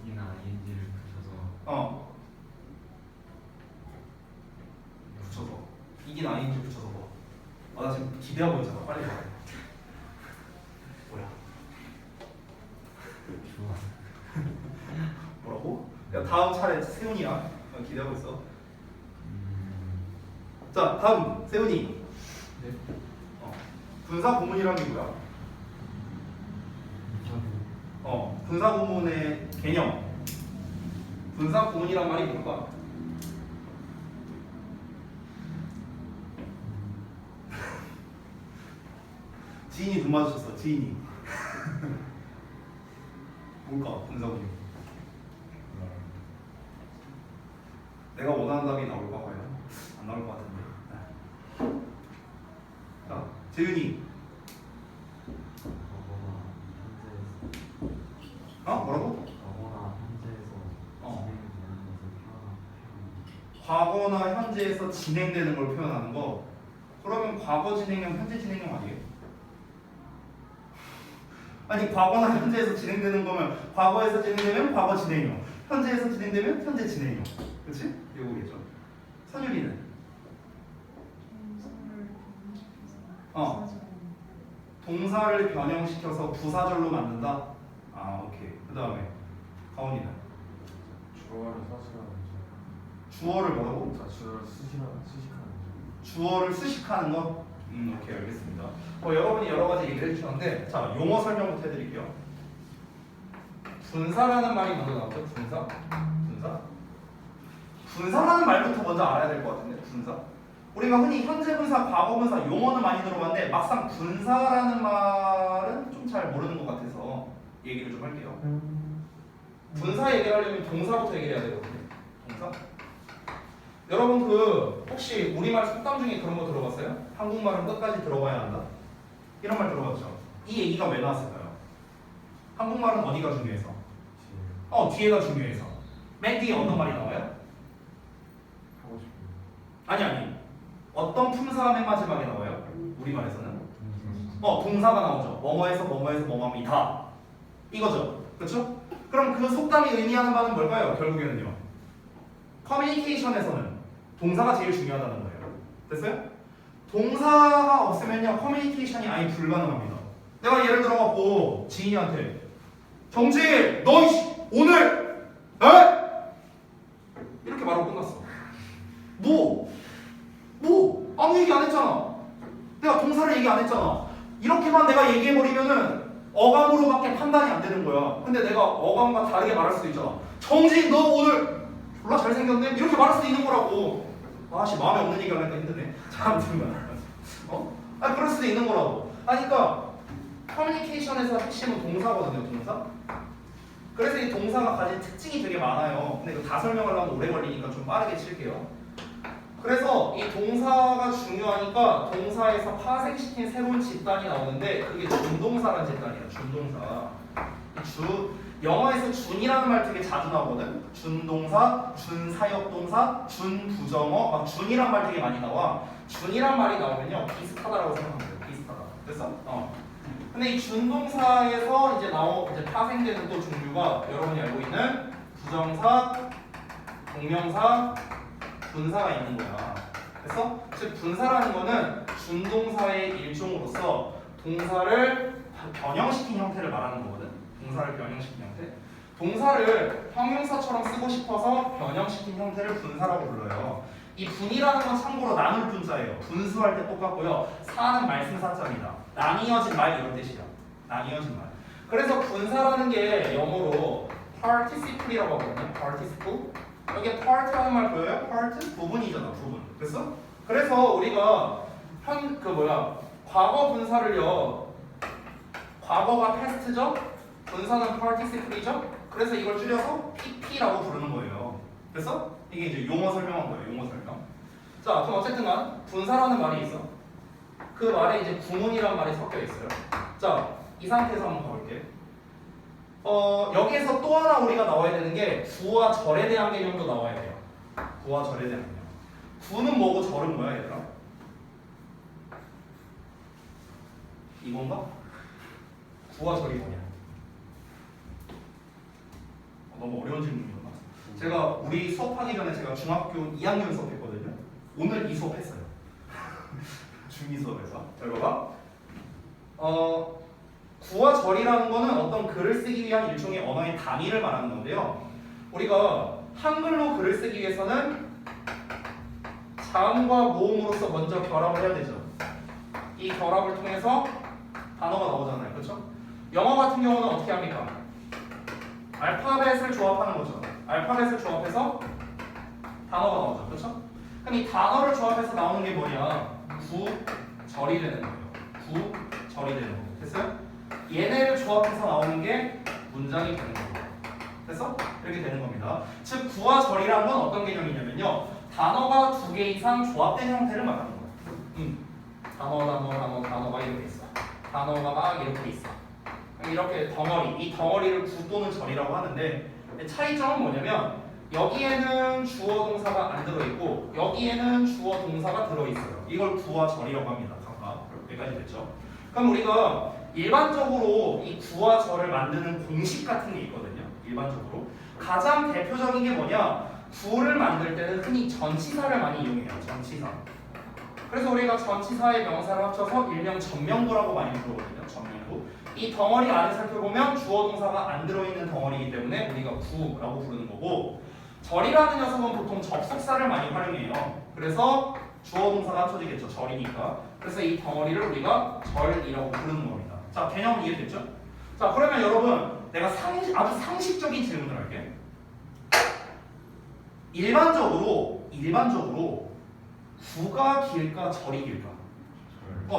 이나 ing를 붙여서 붙여서 이긴 아닌지 붙여서 뭐. 나 지금 기대하고 있잖아. 빨리 말해. 뭐야? 좋아. 뭐라고? 야 다음 차례 세훈이야. 나 기대하고 있어. 자 다음 세훈이. 네. 분사 구문이란 게 뭐야? 분사 구문의 개념. 분사 구문이란 말이 뭘까? 지인이 눈 마주쳤어. 지인이. 뭘까? 분사 구문. 내가 원하는 답이 나올까 과연? 안 나올 것 같은데. 자, 재윤이. 뭐라고? 과거나 현재에서 진행되는 걸 표현하는 거. 그러면 과거 진행형, 현재 진행형 아니에요? 아니 과거나 현재에서 진행되는 거면 과거에서 진행되면 과거 진행형, 현재에서 진행되면 현재 진행형. 그렇지? 이거겠죠. 선율이는? 동사를 변형시켜서 부사절로 만든다? 오케이. 그 다음에 가온이는? 주어를 사실하는 거. 주어를 뭐라고? 자, 주어를 수식하는 거. 주어를 수식하는 거? 오케이 알겠습니다. 여러분이 여러 가지 얘기를 해주셨는데 자 용어 설명부터 해드릴게요. 분사라는 말이 먼저 나오죠. 분사라는 말부터 먼저 알아야 될 것 같은데. 분사. 우리가 흔히 현재 분사, 과거 분사 용어는 많이 들어봤는데 막상 분사라는 말은 좀 잘 모르는 것 같아서 얘기를 좀 할게요. 분사 얘기하려면 동사부터 얘기해야 되거든요. 동사. 여러분 혹시 우리말 속담 중에 그런 거 들어봤어요? 한국말은 끝까지 들어봐야 한다. 이런 말 들어봤죠? 이 얘기가 왜 나왔을까요? 한국말은 어디가 중요해서? 뒤에가 중요해서. 맨 뒤에 어떤 말이 나와요? 하고 싶은 아니. 어떤 품사가 맨 마지막에 나와요? 우리말에서는? 동사가 나오죠. 뭐뭐해서 뭐뭐합니다. 이거죠. 그렇죠? 그럼 그 속담이 의미하는 바는 뭘까요? 결국에는요. 커뮤니케이션에서는 동사가 제일 중요하다는 거예요. 됐어요? 동사가 없으면요 커뮤니케이션이 아예 불가능합니다. 내가 예를 들어갖고 지인이한테 정지 너 오늘 이렇게 말하고 끝났어. 아무 얘기 안 했잖아. 내가 동사를 얘기 안 했잖아. 이렇게만 내가 얘기해버리면은 어감으로밖에 판단이 안 되는 거야. 근데 내가 어감과 다르게 말할 수도 있잖아. 정지 너 오늘 졸라 잘생겼네? 이렇게 말할 수도 있는 거라고. 마음에 없는 얘기 하니까 힘드네. 자, 아무튼 그럴 수도 있는 거라고. 그러니까 커뮤니케이션에서 핵심은 동사거든요. 동사. 그래서 이 동사가 가진 특징이 되게 많아요. 근데 이거 다 설명하려면 오래 걸리니까 좀 빠르게 칠게요. 그래서 이 동사가 중요하니까 동사에서 파생시킨 새로운 집단이 나오는데 그게 준동사라는 집단이에요. 준동사. 영어에서 준이라는 말 되게 자주 나오거든. 준동사, 준사역동사, 준부정어, 막 준이란 말 되게 많이 나와. 준이란 말이 나오면요 비슷하다라고 생각하면 돼요. 비슷하다. 됐어? 근데 이 준동사에서 이제 파생되는 또 종류가 여러분이 알고 있는 부정사, 동명사, 분사가 있는 거야. 그래서 즉 분사라는 거는 준동사의 일종으로서 동사를 변형시킨 형태를 말하는 거거든. 동사를 변형시킨 형태. 동사를 형용사처럼 쓰고 싶어서 변형시킨 형태를 분사라고 불러요. 이 분이라는 건 참고로 나눌 분자예요. 분수할 때 똑같고요. 사는 말씀사자입니다. 나뉘어진 말 이런 뜻이야. 나뉘어진 말. 그래서 분사라는 게 영어로 participle이라고 하거든요. participle. 여기 part라는 말 보여요? part? 부분이잖아. 부분. 됐어? 그래서 우리가 과거 분사를요. 과거가 past죠. 분사는 participle이죠. 그래서 이걸 줄여서 PP라고 부르는 거예요. 그래서 이게 이제 용어 설명한 거예요. 용어 설명. 자, 그럼 어쨌든간 분사라는 말이 있어. 그 말에 이제 구문이란 말이 섞여 있어요. 자, 이 상태에서 한번 가볼게. 여기에서 또 하나 우리가 나와야 되는 게 구와 절에 대한 개념도 나와야 돼요. 구와 절에 대한 개념. 구는 뭐고 절은 뭐야, 얘들아? 이건가? 구와 절이 뭐냐? 너무 어려운 질문이구나. 제가 우리 수업하기 전에 제가 중학교 2학년 수업했거든요. 오늘 이 수업했어요. 중2 수업에서. 잘 봐봐. 구와 절이라는 거는 어떤 글을 쓰기 위한 일종의 언어의 단위를 말하는 건데요. 우리가 한글로 글을 쓰기 위해서는 자음과 모음으로써 먼저 결합을 해야 되죠. 이 결합을 통해서 단어가 나오잖아요. 그렇죠? 영어 같은 경우는 어떻게 합니까? 알파벳을 조합하는 거죠. 알파벳을 조합해서 단어가 나오죠. 그렇죠? 그럼 이 단어를 조합해서 나오는 게 뭐냐? 구절이 되는 거예요. 구절이 되는 거예요. 됐어요? 얘네를 조합해서 나오는 게 문장이 되는 거예요. 됐어? 이렇게 되는 겁니다. 즉 구와 절이란 건 어떤 개념이냐면요. 단어가 2개 이상 조합된 형태를 말하는 거예요. 단어가 이렇게 있어. 단어가 막 이렇게 있어. 이렇게 덩어리, 이 덩어리를 구 또는 절이라고 하는데 차이점은 뭐냐면 여기에는 주어 동사가 안 들어있고 여기에는 주어 동사가 들어있어요. 이걸 구와 절이라고 합니다. 각각 여기까지 됐죠? 그럼 우리가 일반적으로 이 구와 절을 만드는 공식 같은 게 있거든요. 일반적으로 가장 대표적인 게 뭐냐? 구를 만들 때는 흔히 전치사를 많이 이용해요. 전치사. 그래서 우리가 전치사의 명사를 합쳐서 일명 전명구라고 많이 부르거든요. 전명구. 이 덩어리 안에 살펴보면 주어 동사가 안 들어있는 덩어리이기 때문에 우리가 구라고 부르는 거고, 절이라는 녀석은 보통 접속사를 많이 활용해요. 그래서 주어 동사가 합쳐지겠죠. 절이니까. 그래서 이 덩어리를 우리가 절이라고 부르는 겁니다. 자, 개념 이해됐죠? 자, 그러면 여러분 내가 아주 상식적인 질문을 할게. 일반적으로 구가 길까 절이 길까?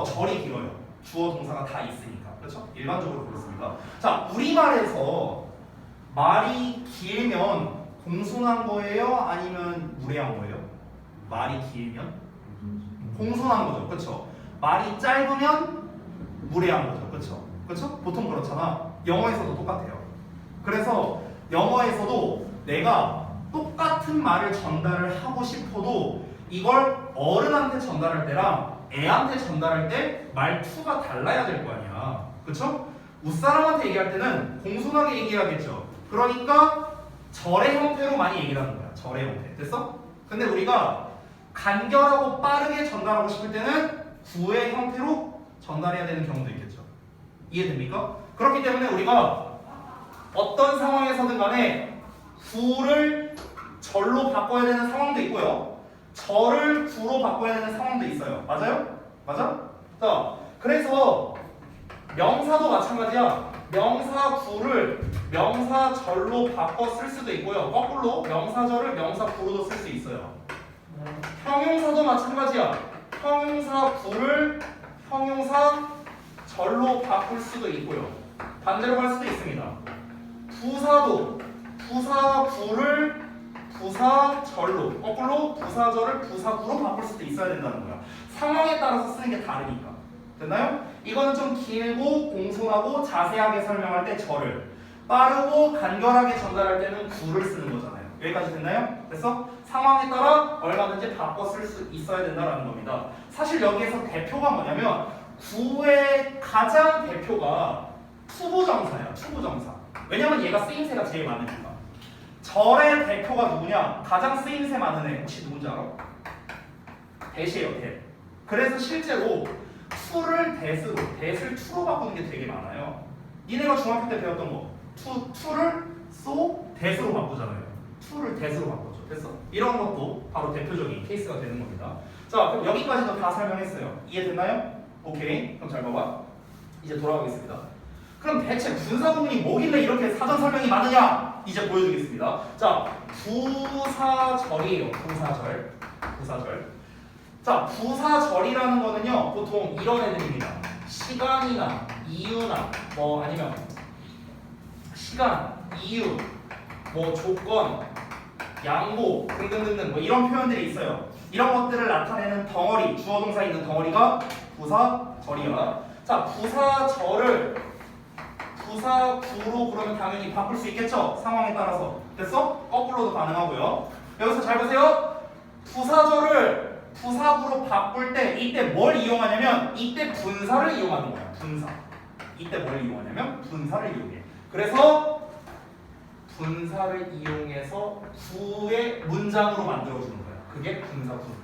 절이 길어요. 주어 동사가 다 있으니까. 그렇죠? 일반적으로 그렇습니다. 자, 우리말에서 말이 길면 공손한 거예요? 아니면 무례한 거예요? 말이 길면 공손한 거죠. 그렇죠? 말이 짧으면 무례한 거죠. 그렇죠? 그렇죠? 보통 그렇잖아. 영어에서도 똑같아요. 그래서 영어에서도 내가 똑같은 말을 전달을 하고 싶어도 이걸 어른한테 전달할 때랑 애한테 전달할 때 말투가 달라야 될 거 아니야. 그쵸? 윗사람한테 얘기할 때는 공손하게 얘기해야겠죠. 그러니까 절의 형태로 많이 얘기를 하는 거야. 절의 형태. 됐어? 근데 우리가 간결하고 빠르게 전달하고 싶을 때는 구의 형태로 전달해야 되는 경우도 있겠죠. 이해됩니까? 그렇기 때문에 우리가 어떤 상황에서든 간에 구를 절로 바꿔야 되는 상황도 있고요. 절을 구로 바꿔야 되는 상황도 있어요. 맞아요? 맞아? 자, 그래서 명사도 마찬가지야. 명사 구를 명사 절로 바꿔 쓸 수도 있고요. 거꾸로 명사 절을 명사 구로도 쓸 수 있어요. 형용사도 마찬가지야. 형용사 구를 형용사 절로 바꿀 수도 있고요. 반대로 갈 수도 있습니다. 부사도 부사 구를 부사 절로, 거꾸로 부사 절을 부사 구로 바꿀 수도 있어야 된다는 거야. 상황에 따라서 쓰는 게 다르니까. 됐나요? 이거는 좀 길고 공손하고 자세하게 설명할 때 절을, 빠르고 간결하게 전달할 때는 구를 쓰는 거잖아요. 여기까지 됐나요? 됐어? 상황에 따라 얼마든지 바꿔 쓸 수 있어야 된다는 겁니다. 사실 여기에서 대표가 뭐냐면 구의 가장 대표가 투부정사야. 투부정사. 왜냐면 얘가 쓰임새가 제일 많으니까. 절의 대표가 누구냐? 가장 쓰임새 많은 애 혹시 누군지 알아? 대시예요. 대. 그래서 실제로 투를 대스로, 대를 투로 바꾸는 게 되게 많아요. 니네가 중학교 때 배웠던 거 투를 대스로 바꾸잖아요. 투를 대스로 바꾸죠. 됐어? 이런 것도 바로 대표적인 케이스가 되는 겁니다. 자, 그럼 여기까지도 다 설명했어요. 이해됐나요? 오케이. 그럼 잘 봐봐. 이제 돌아가겠습니다. 그럼 대체 분사구문이 뭐길래 이렇게 사전 설명이 많으냐? 이제 보여주겠습니다. 자, 부사절이에요. 부사절. 부사절. 자, 부사절이라는 거는요 보통 이런 애들입니다. 시간이나 이유나 뭐 아니면 시간, 이유, 뭐 조건, 양보 등등등등 뭐 이런 표현들이 있어요. 이런 것들을 나타내는 덩어리, 주어 동사 있는 덩어리가 부사절이야. 자, 부사절을 부사구로 그러면 당연히 바꿀 수 있겠죠? 상황에 따라서. 됐어? 거꾸로도 가능하고요. 여기서 잘 보세요. 부사절을 부사구로 바꿀 때 이때 뭘 이용하냐면 이때 분사를 이용하는 거야. 분사. 이때 뭘 이용하냐면 분사를 이용해. 그래서 분사를 이용해서 구의 문장으로 만들어주는 거야. 그게 분사 구문이야.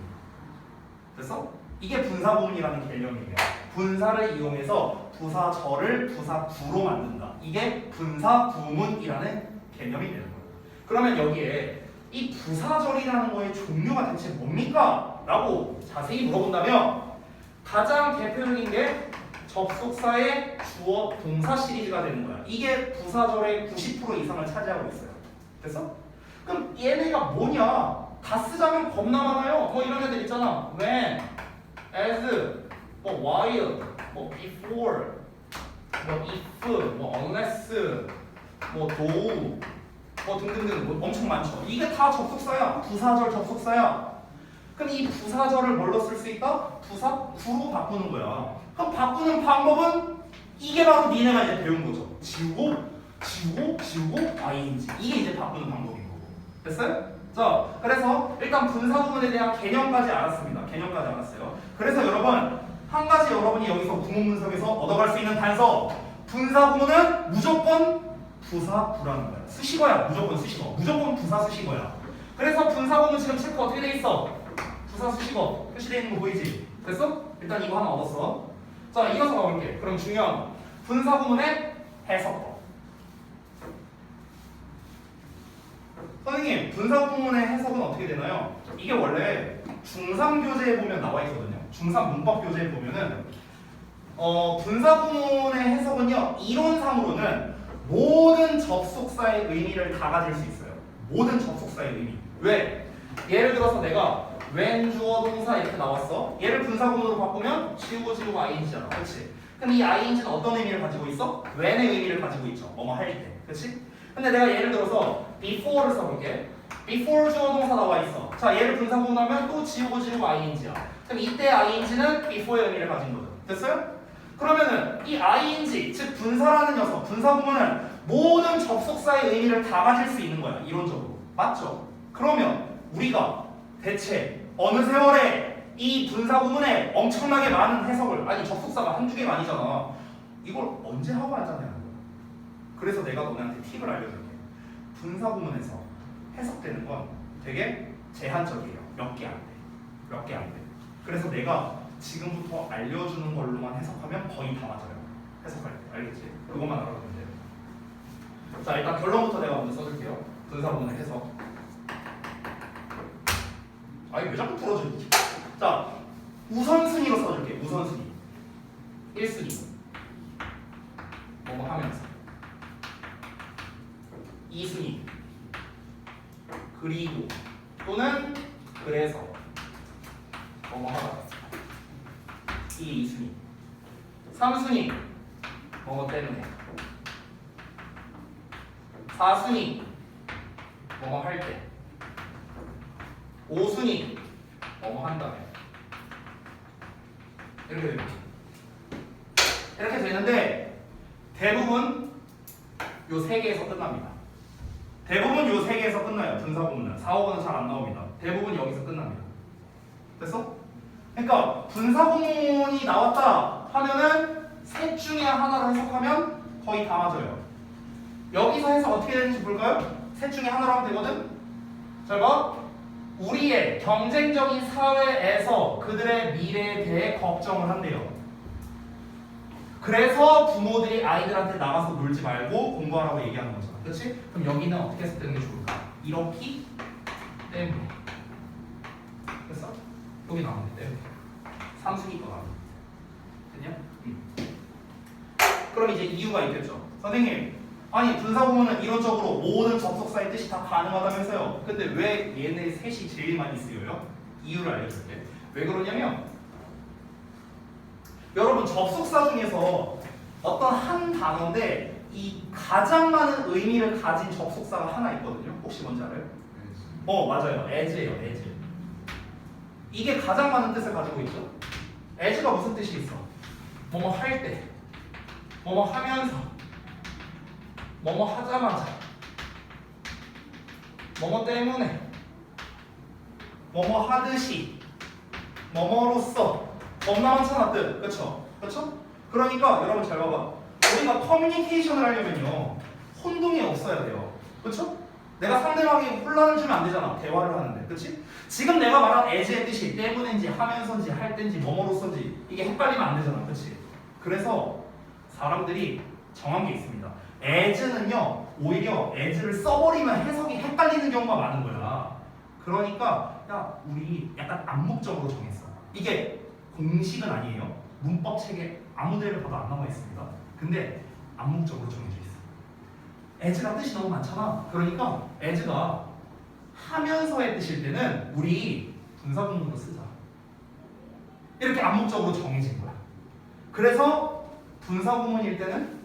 됐어? 이게 분사 구문이라는 개념이에요. 분사를 이용해서 부사절을 부사구로 만든다. 이게 분사 구문이라는 개념이 되는 거예요. 그러면 여기에 이 부사절이라는 거의 종류가 대체 뭡니까? 라고 자세히 물어본다면 가장 대표적인 게 접속사의 주어 동사 시리즈가 되는 거야. 이게 부사절의 90% 이상을 차지하고 있어요. 됐어? 그럼 얘네가 뭐냐? 다 쓰자면 겁나 많아요. 뭐 이런 애들 있잖아. when, as, 뭐 while, 뭐 before, 뭐 if, 뭐 unless, 뭐 though, 뭐 등등등 뭐 엄청 많죠. 이게 다 접속사야. 부사절 접속사야. 그럼 이 부사절을 뭘로 쓸 수 있다? 부사구로 바꾸는 거야. 그럼 바꾸는 방법은 이게 바로 니네가 이제 배운 거죠. 지우고 ing. 이게 이제 바꾸는 방법인 거고. 됐어요? 자, 그래서 일단 분사 구문에 대한 개념까지 알았습니다. 개념까지 알았어요. 그래서 여러분 한 가지 여러분이 여기서 구문 분석에서 얻어갈 수 있는 단서. 분사 구문은 무조건 부사구라는 거야. 수식어야. 무조건 수식어. 무조건 부사 수식어야. 그래서 분사 구문 지금 체크 어떻게 돼 있어? 부사 수식어 표시되어 있는 거 보이지? 됐어? 일단 이거 하나 얻었어. 자, 이어서 가볼게. 그럼 중요한 분사 구문의 해석법. 선생님, 분사 구문의 해석은 어떻게 되나요? 이게 원래 중3 교재에 보면 나와 있거든요. 중3 문법 교재에 보면은 분사 구문의 해석은요 이론상으로는 모든 접속사의 의미를 다 가질 수 있어요. 모든 접속사의 의미. 왜? 예를 들어서 내가 when 주어 동사 이렇게 나왔어. 얘를 분사 구문으로 바꾸면 지우고 ing잖아. 그렇지? 그럼 이 ing는 어떤 의미를 가지고 있어? when의 의미를 가지고 있죠. 뭐뭐 할 때. 그렇지? 근데 내가 예를 들어서 before를 써볼게. before 주어 동사 나와 있어. 자, 얘를 분사 구문하면 또 지우고 ing야. 그럼 이때 ing는 before의 의미를 가진 거죠. 됐어요? 그러면은 이 ing, 즉 분사라는 녀석, 분사 구문은 모든 접속사의 의미를 다 가질 수 있는 거야. 이론적으로. 맞죠? 그러면 우리가 대체 어느 세월에 이 분사 구문에 엄청나게 많은 해석을, 아니 접속사가 한두 개가 아니잖아. 이걸 언제 하고 앉았냐는 거야. 그래서 내가 너네한테 팁을 알려줄게. 분사 구문에서 해석되는 건 되게 제한적이에요. 몇 개 안 돼. 몇 개 안 돼. 그래서 내가 지금부터 알려주는 걸로만 해석하면 거의 다 맞아요. 해석할 때. 알겠지? 그것만 알아두면 돼요. 자, 일단 결론부터 내가 먼저 써줄게요. 분사 구문의 해석. 아니 왜 자꾸 풀어주지? 자, 우선순위로 써줄게. 우선순위 1순위 뭐뭐 하면서 2순위 그리고 또는 그래서 뭐뭐 하다. 이 2순위 3순위 뭐뭐 때문에 4순위 뭐뭐 할 때 5순위 뭐뭐 한 다음에 이렇게 됩니다. 이렇게 되는데 대부분 요 3개에서 끝납니다. 대부분 요 3개에서 끝나요. 분사 구문은 4, 5는 잘 안 나옵니다. 대부분 여기서 끝납니다. 됐어? 그러니까 분사 구문이 나왔다 하면은 셋 중에 하나로 해석하면 거의 다 맞아요. 여기서 해석 어떻게 되는지 볼까요? 셋 중에 하나로 하면 되거든? 잘 봐. 우리의 경쟁적인 사회에서 그들의 미래에 대해 걱정을 한대요. 그래서 부모들이 아이들한테 나가서 놀지 말고 공부하라고 얘기하는 거잖아. 그렇지? 그럼 여기는 어떻게 해석되는 게 좋을까? 이렇기 때문에. 됐어? 여기 나오면 돼. 3순위 거 나오면 됐냐? 그럼 이제 이유가 있겠죠. 선생님, 아니 분사 구문은 이론적으로 모든 접속사의 뜻이 다 가능하다면서요. 근데 왜 얘네 셋이 제일 많이 쓰여요? 이유를 알려줄게. 왜 그러냐면 여러분 접속사 중에서 어떤 한 단어인데 이 가장 많은 의미를 가진 접속사가 하나 있거든요. 혹시 뭔지 알아요? 맞아요. as예요. as. 이게 가장 많은 뜻을 가지고 있죠. as가 무슨 뜻이 있어? 뭐뭐 할 때, 뭐뭐 하면서, 뭐뭐 하자마자, 뭐뭐 때문에, 뭐뭐 하듯이, 뭐뭐로써. 겁나 많잖아 뜻. 그쵸? 그쵸? 그러니까 여러분 잘 봐봐. 우리가 커뮤니케이션을 하려면요 혼동이 없어야 돼요. 그쵸? 내가 상대방에게 혼란을 주면 안 되잖아. 대화를 하는데. 그치? 지금 내가 말한 as의 뜻이 때문인지 하면서인지 할 때인지 뭐뭐로써인지 이게 헷갈리면 안 되잖아. 그치? 그래서 사람들이 정한 게 있습니다. as는요 오히려 as를 써버리면 해석이 헷갈리는 경우가 많은 거야. 그러니까 야 우리 약간 암묵적으로 정했어. 이게 공식은 아니에요. 문법 책에 아무 데를 봐도 안 나와 있습니다. 근데 암묵적으로 정해져 있어. as가 뜻이 너무 많잖아. 그러니까 as가 하면서의 뜻일 때는 우리 분사구문으로 쓰자. 이렇게 암묵적으로 정해진 거야. 그래서 분사구문일 때는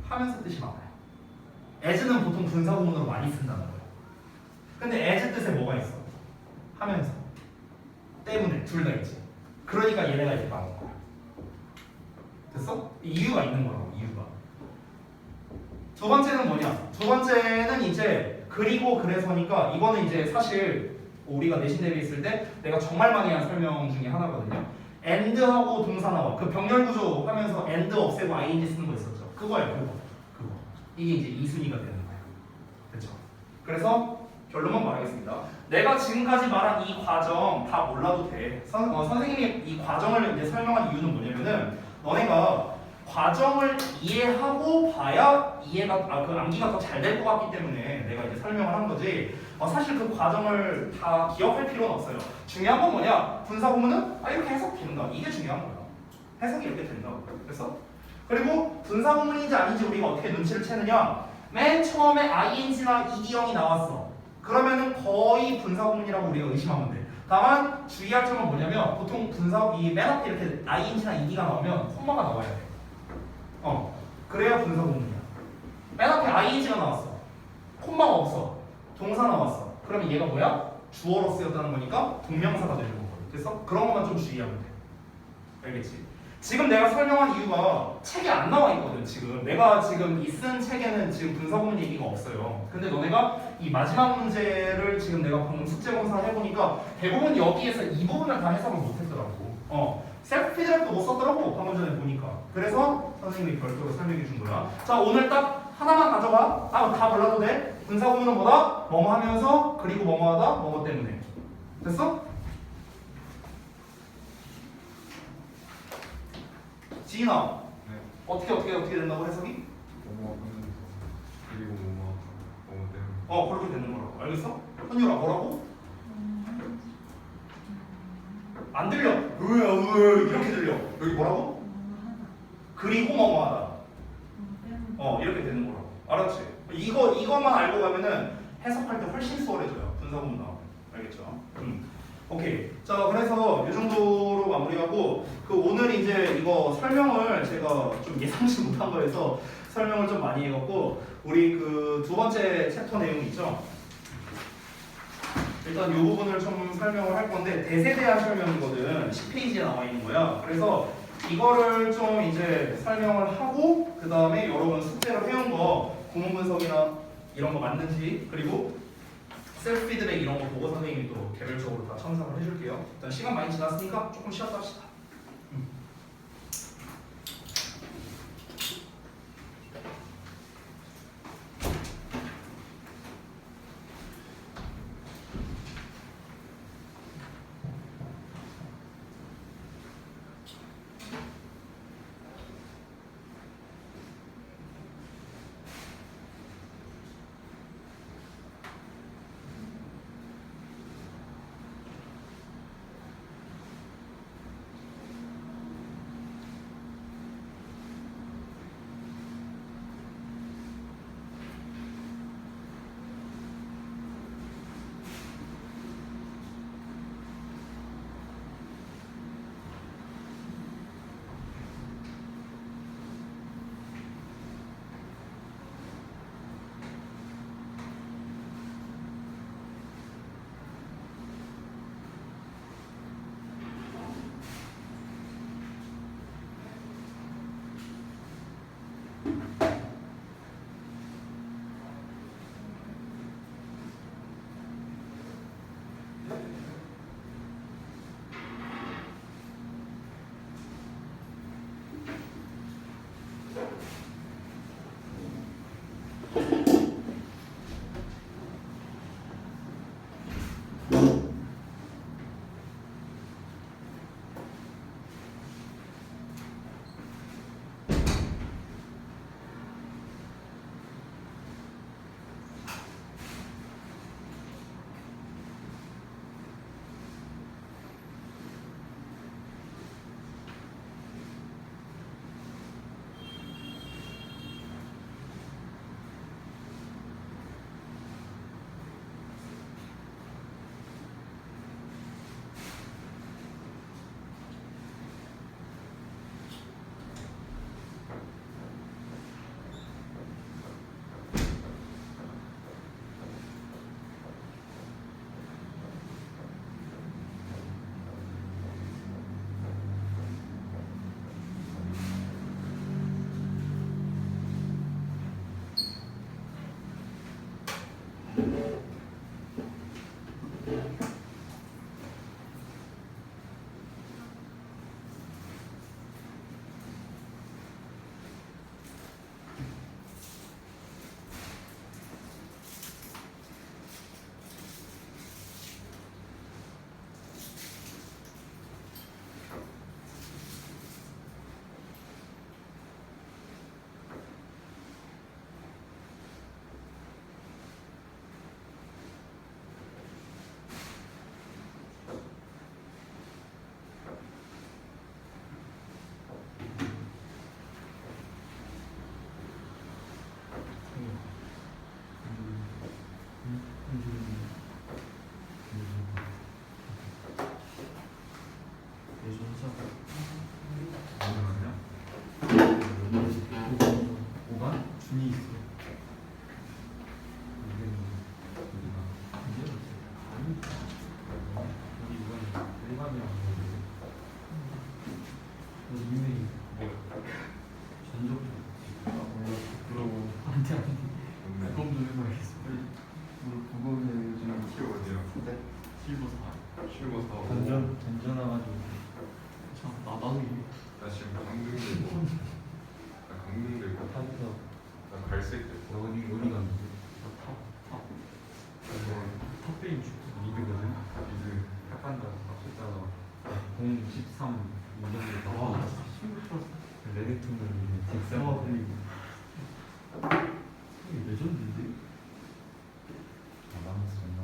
하면서 뜻이 많아요. as는 보통 분사구문으로 많이 쓴다는 거야. 근데 as 뜻에 뭐가 있어? 하면서, 때문에 둘 다 있지. 그러니까 얘네가 이렇게 나온 거야. 됐어? 이유가 있는 거라고. 이유가. 두 번째는 뭐냐? 두 번째는 이제 그리고 그래서니까 이거는 이제 사실 우리가 내신 대비 있을 때 내가 정말 많이 한 설명 중에 하나거든요. and하고 동사 나와. 그 병렬 구조 하면서 and 없애고 ing 쓰는 거 있었죠. 그거예요. 그거. 이게 이제 이순위가 되는 거예요. 그렇죠? 그래서 결론만 말하겠습니다. 내가 지금까지 말한 이 과정 다 몰라도 돼. 선생님이 이 과정을 이제 설명한 이유는 뭐냐면은 너네가 과정을 이해하고 봐야 이해가 그 암기가 더 잘 될 것 같기 때문에 내가 이제 설명을 한 거지. 사실 그 과정을 다 기억할 필요는 없어요. 중요한 건 뭐냐? 분사구문은 이렇게 해석된다. 이게 중요한 거야. 해석이 이렇게 된다고. 그래서 그리고 분사구문인지 아닌지 우리가 어떻게 눈치를 채느냐? 맨 처음에 ing나 ed형이 나왔어. 그러면은 거의 분사구문이라고 우리가 의심하면 돼. 다만 주의할 점은 뭐냐면 보통 맨 앞에 이렇게 ing나 ed가 나오면 콤마가 나와야 돼. 그래야 분사구문이야. 맨 앞에 ing가 나왔어. 콤마가 없어. 동사 나왔어. 그러면 얘가 뭐야? 주어로 쓰였다는 거니까 동명사가 되는 거거든. 그래서 그런 것만 좀 주의하면 돼. 알겠지? 지금 내가 설명한 이유가 책에 안 나와 있거든. 지금 내가 지금 이 쓴 책에는 지금 분사구문 얘기가 없어요. 근데 너네가 이 마지막 문제를 지금 내가 방금 숙제 검사 해보니까 대부분 여기에서 이 부분을 다 해석을 못했더라고. 셀프 피드백도 못 썼더라고. 방금 전에 보니까. 그래서 선생님이 별도로 설명해 준 거야. 자 오늘 딱 하나만 가져가. 다 몰라도 돼. 분사구문은 뭐다? 뭐뭐 하면서 그리고 뭐뭐 하다 뭐뭐 때문에. 됐어? 지인아. 네. 어떻게 된다고 해석이? 뭐뭐 하면서 그리고 뭐뭐 때문에. 그렇게 되는 거라고. 알겠어? 현유라 뭐라고? 안 들려. 이렇게 들려. 여기 뭐라고? 그리고 뭐뭐하다. 이렇게 되는 거라고. 알았지? 이것만 알고 가면은 해석할 때 훨씬 수월해져요. 분사구문 나오면. 알겠죠? 오케이. 자, 그래서 이 정도로 마무리하고 오늘 이제 이거 설명을 제가 좀 예상치 못한 거여서 설명을 좀 많이 해갖고 우리 그 두 번째 챕터 내용 있죠? 일단 이 부분을 좀 설명을 할 건데 대세대한 설명이거든. 10페이지에 나와 있는 거야. 그래서 이거를 좀 이제 설명을 하고 그 다음에 여러분 숙제로 해온 거 구문 분석이나 이런 거 맞는지 그리고 셀프 피드백 이런 거 보고 선생님이 또 개별적으로 다 첨삭을 해줄게요. 일단 시간 많이 지났으니까 조금 쉬었다 합시다. 던져놔가지고 나도 이게 나 지금 강릉도 있고 나 강릉도 있고 타면서 나 갈색도 있고 어디 갔는데? 탑베인 리그거든. 미드 탁한다 갔다가 013 이정도 나와. 레드톤을 잭슨. 레전드인데? 남았어 정말.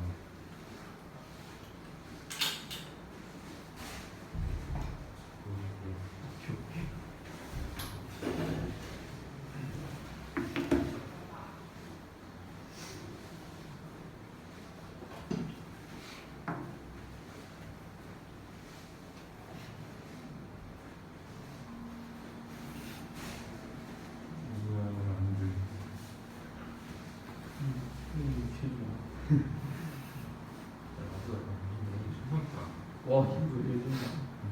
와, 힘도 레전드.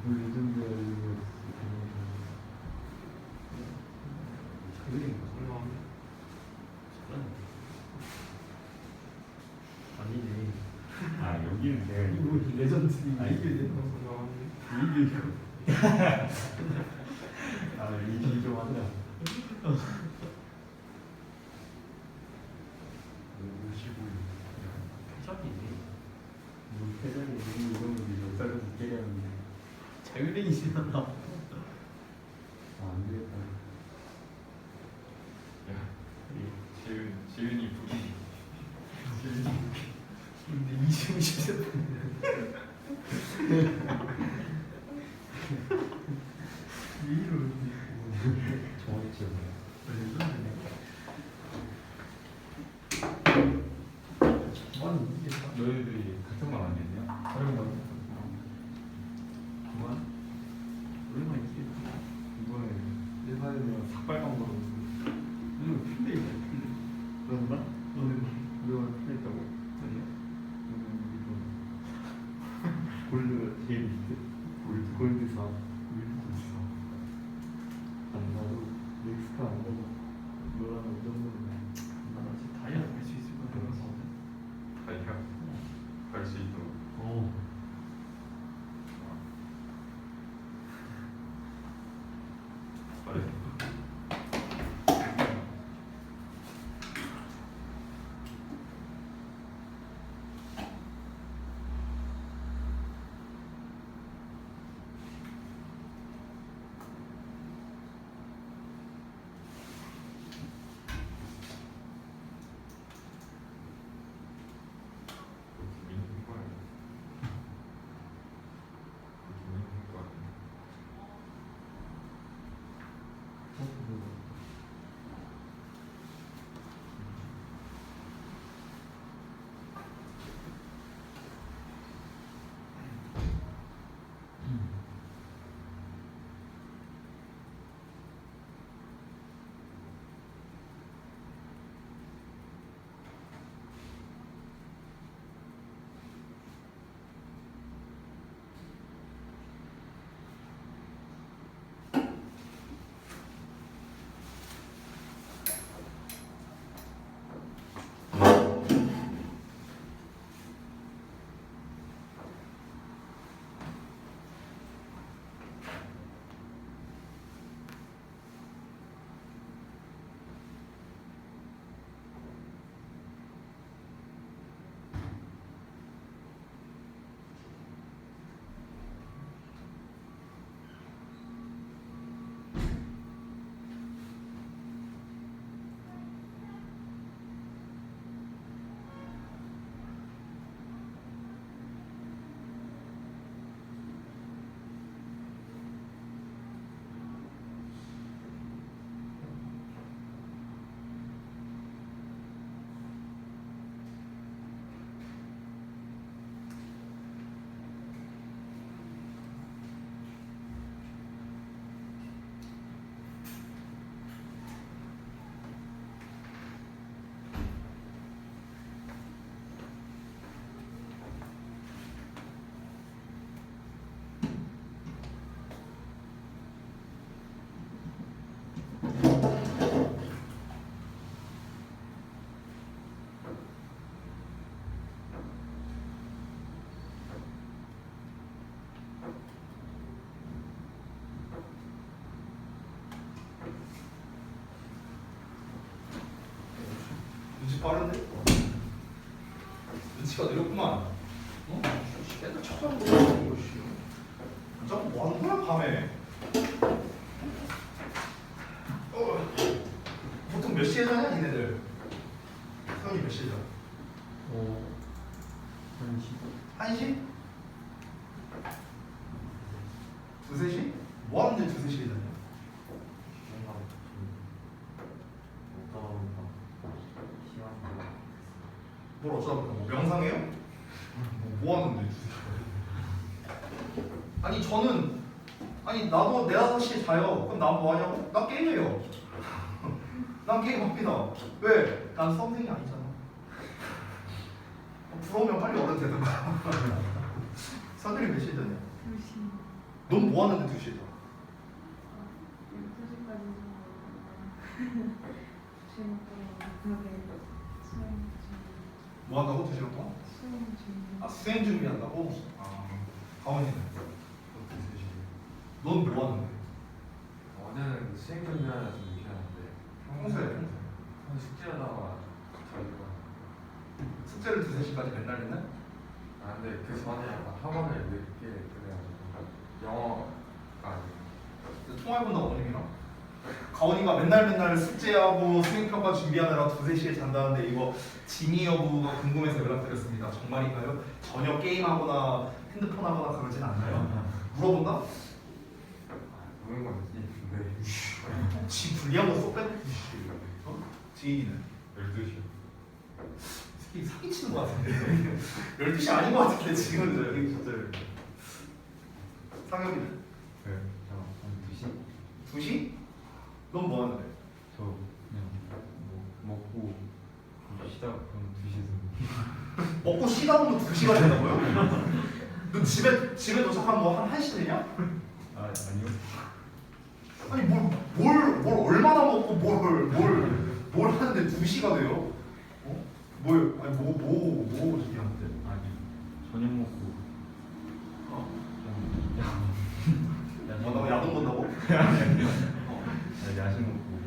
레전드야, 이거. 아니지. 아, 여기는 내가 이거 레전드. 아, 이게 내가 이게 아, 이게 좀 한다. 55. 회전이네. 회전이 이런 거 역사를 듣게 하는데 자유랭이 지났나? 안 되겠다. 야 재윤이 부기 근데 20세 이로 정확히 너희들이 같은 말 아니었냐? 다른 말. 그만. 얼마 있지? 이번에 예산이면 삭발감 걸었어. 이거 필레이야 필레이. 그런가? 너는 우리가 필레이했다고? 아니야. 이거 골드가 제일 밑에. 골드 4. 골드 4. 안 나도 넥스카 안 가고. 눈치 빠른데? 눈치가 느렸구만. 어? 애들 찾아보고 이거 씨. 자꾸 뭐 하는 거야 밤에? 보통 몇 시에 자냐 니네들? 서현이 몇 시에 자? 1시 1시? 2, 3시? 뭐 하는데 2, 3시에 자냐? 뭘 어쩌다 보니까 뭐 명상해요? 뭐 하는데 2, 3시까지? 아니 저는 나도 4, 5시에 자요. 그럼 난 뭐 하냐고? 나 게임해요. 난 게임합니다. 왜? 난 수험생이 아니잖아. 부러우면 빨리 어른 되든가. 선생님 몇 시에 자냐? 2시. 넌 뭐 하는데 2시에 자? 12시까지 좀 벽에 수행 중. 뭐 한다고? 2시간 동안? 수행 중. 아 수행 준비한다고? 아 가원이는? 넌 뭐 하는데? 어제는 수행 준비하느라 좀 무시하는데 평소에 숙제하다가 자기가 숙제를 2, 3시까지 맨날 했나? 아 근데 그 전에 약간 학원을 늦게 그래가지고 영어가 아니고 통화해본다 어머님이랑? 가원이가 맨날 숙제하고 수행평가 준비하느라 2, 3시에 잔다는데 이거 진위 여부가 궁금해서 연락드렸습니다. 정말인가요? 전혀 게임하거나 핸드폰 하거나 그러진 않나요? 물어본다? 노는 건 있는데 지 불리한 거 쏙 뺐? 어? 지인이는? 12시. 새끼 사기치는 거 같은데 12시 아닌 거 같은데 지금 여기 진짜 상엽이는? 네, 한 2시? 2시? 넌 뭐 하는데? 저 그냥 뭐 먹고 쉬다 그럼 2시에서 먹고 쉬다 보면 2시가 된다고요? 너 집에 도착하면 뭐 한 1시 되냐? 아니요. 아니 뭘 얼마나 먹고 뭘 하는데 2시가 돼요? 어? 뭐 준비하는데? 아니 저녁 먹고 너 야동 본다고? 야식 먹고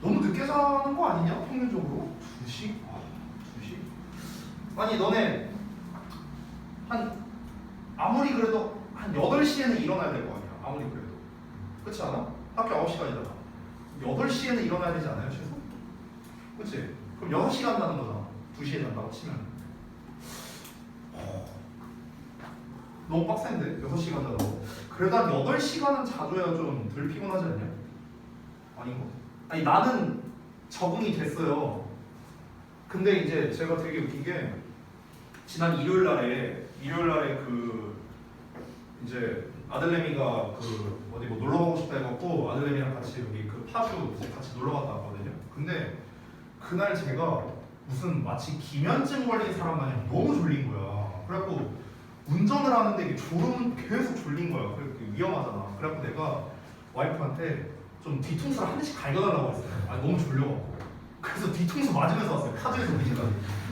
너무 늦게 자는 거 아니냐? 평균적으로? 2시? 2시? 아니 너네 아무리 그래도 한 8시에는 일어나야 될 거 아니야. 아무리 그래도 그렇지 않아? 학교 9시까지잖아. 8시에는 일어나야 되지 않아요 최소? 그치? 그럼 6시간 자는 거잖아. 2시에 잔다고 치면 너무 빡센데? 6시간 자고 그래도 한 8시간은 자줘야 좀 덜 피곤하지 않냐? 아닌가? 아니 나는 적응이 됐어요. 근데 이제 제가 되게 웃긴 게 지난 일요일 날에 그 이제 아들내미가 그 어디 뭐 놀러 가고 싶다 해갖고 아들내미랑 같이 여기 그 파주 이제 같이 놀러 갔다 왔거든요. 근데 그날 제가 무슨 마치 기면증 걸린 사람 마냥 너무 졸린 거야. 그래갖고 운전을 하는데 이게 계속 졸린 거야. 그래서 위험하잖아. 그래갖고 내가 와이프한테 좀 뒤통수를 한 대씩 갈겨달라고 했어요. 아니 너무 졸려갖고. 그래서 뒤통수 맞으면서 왔어요. 파주에서 우리가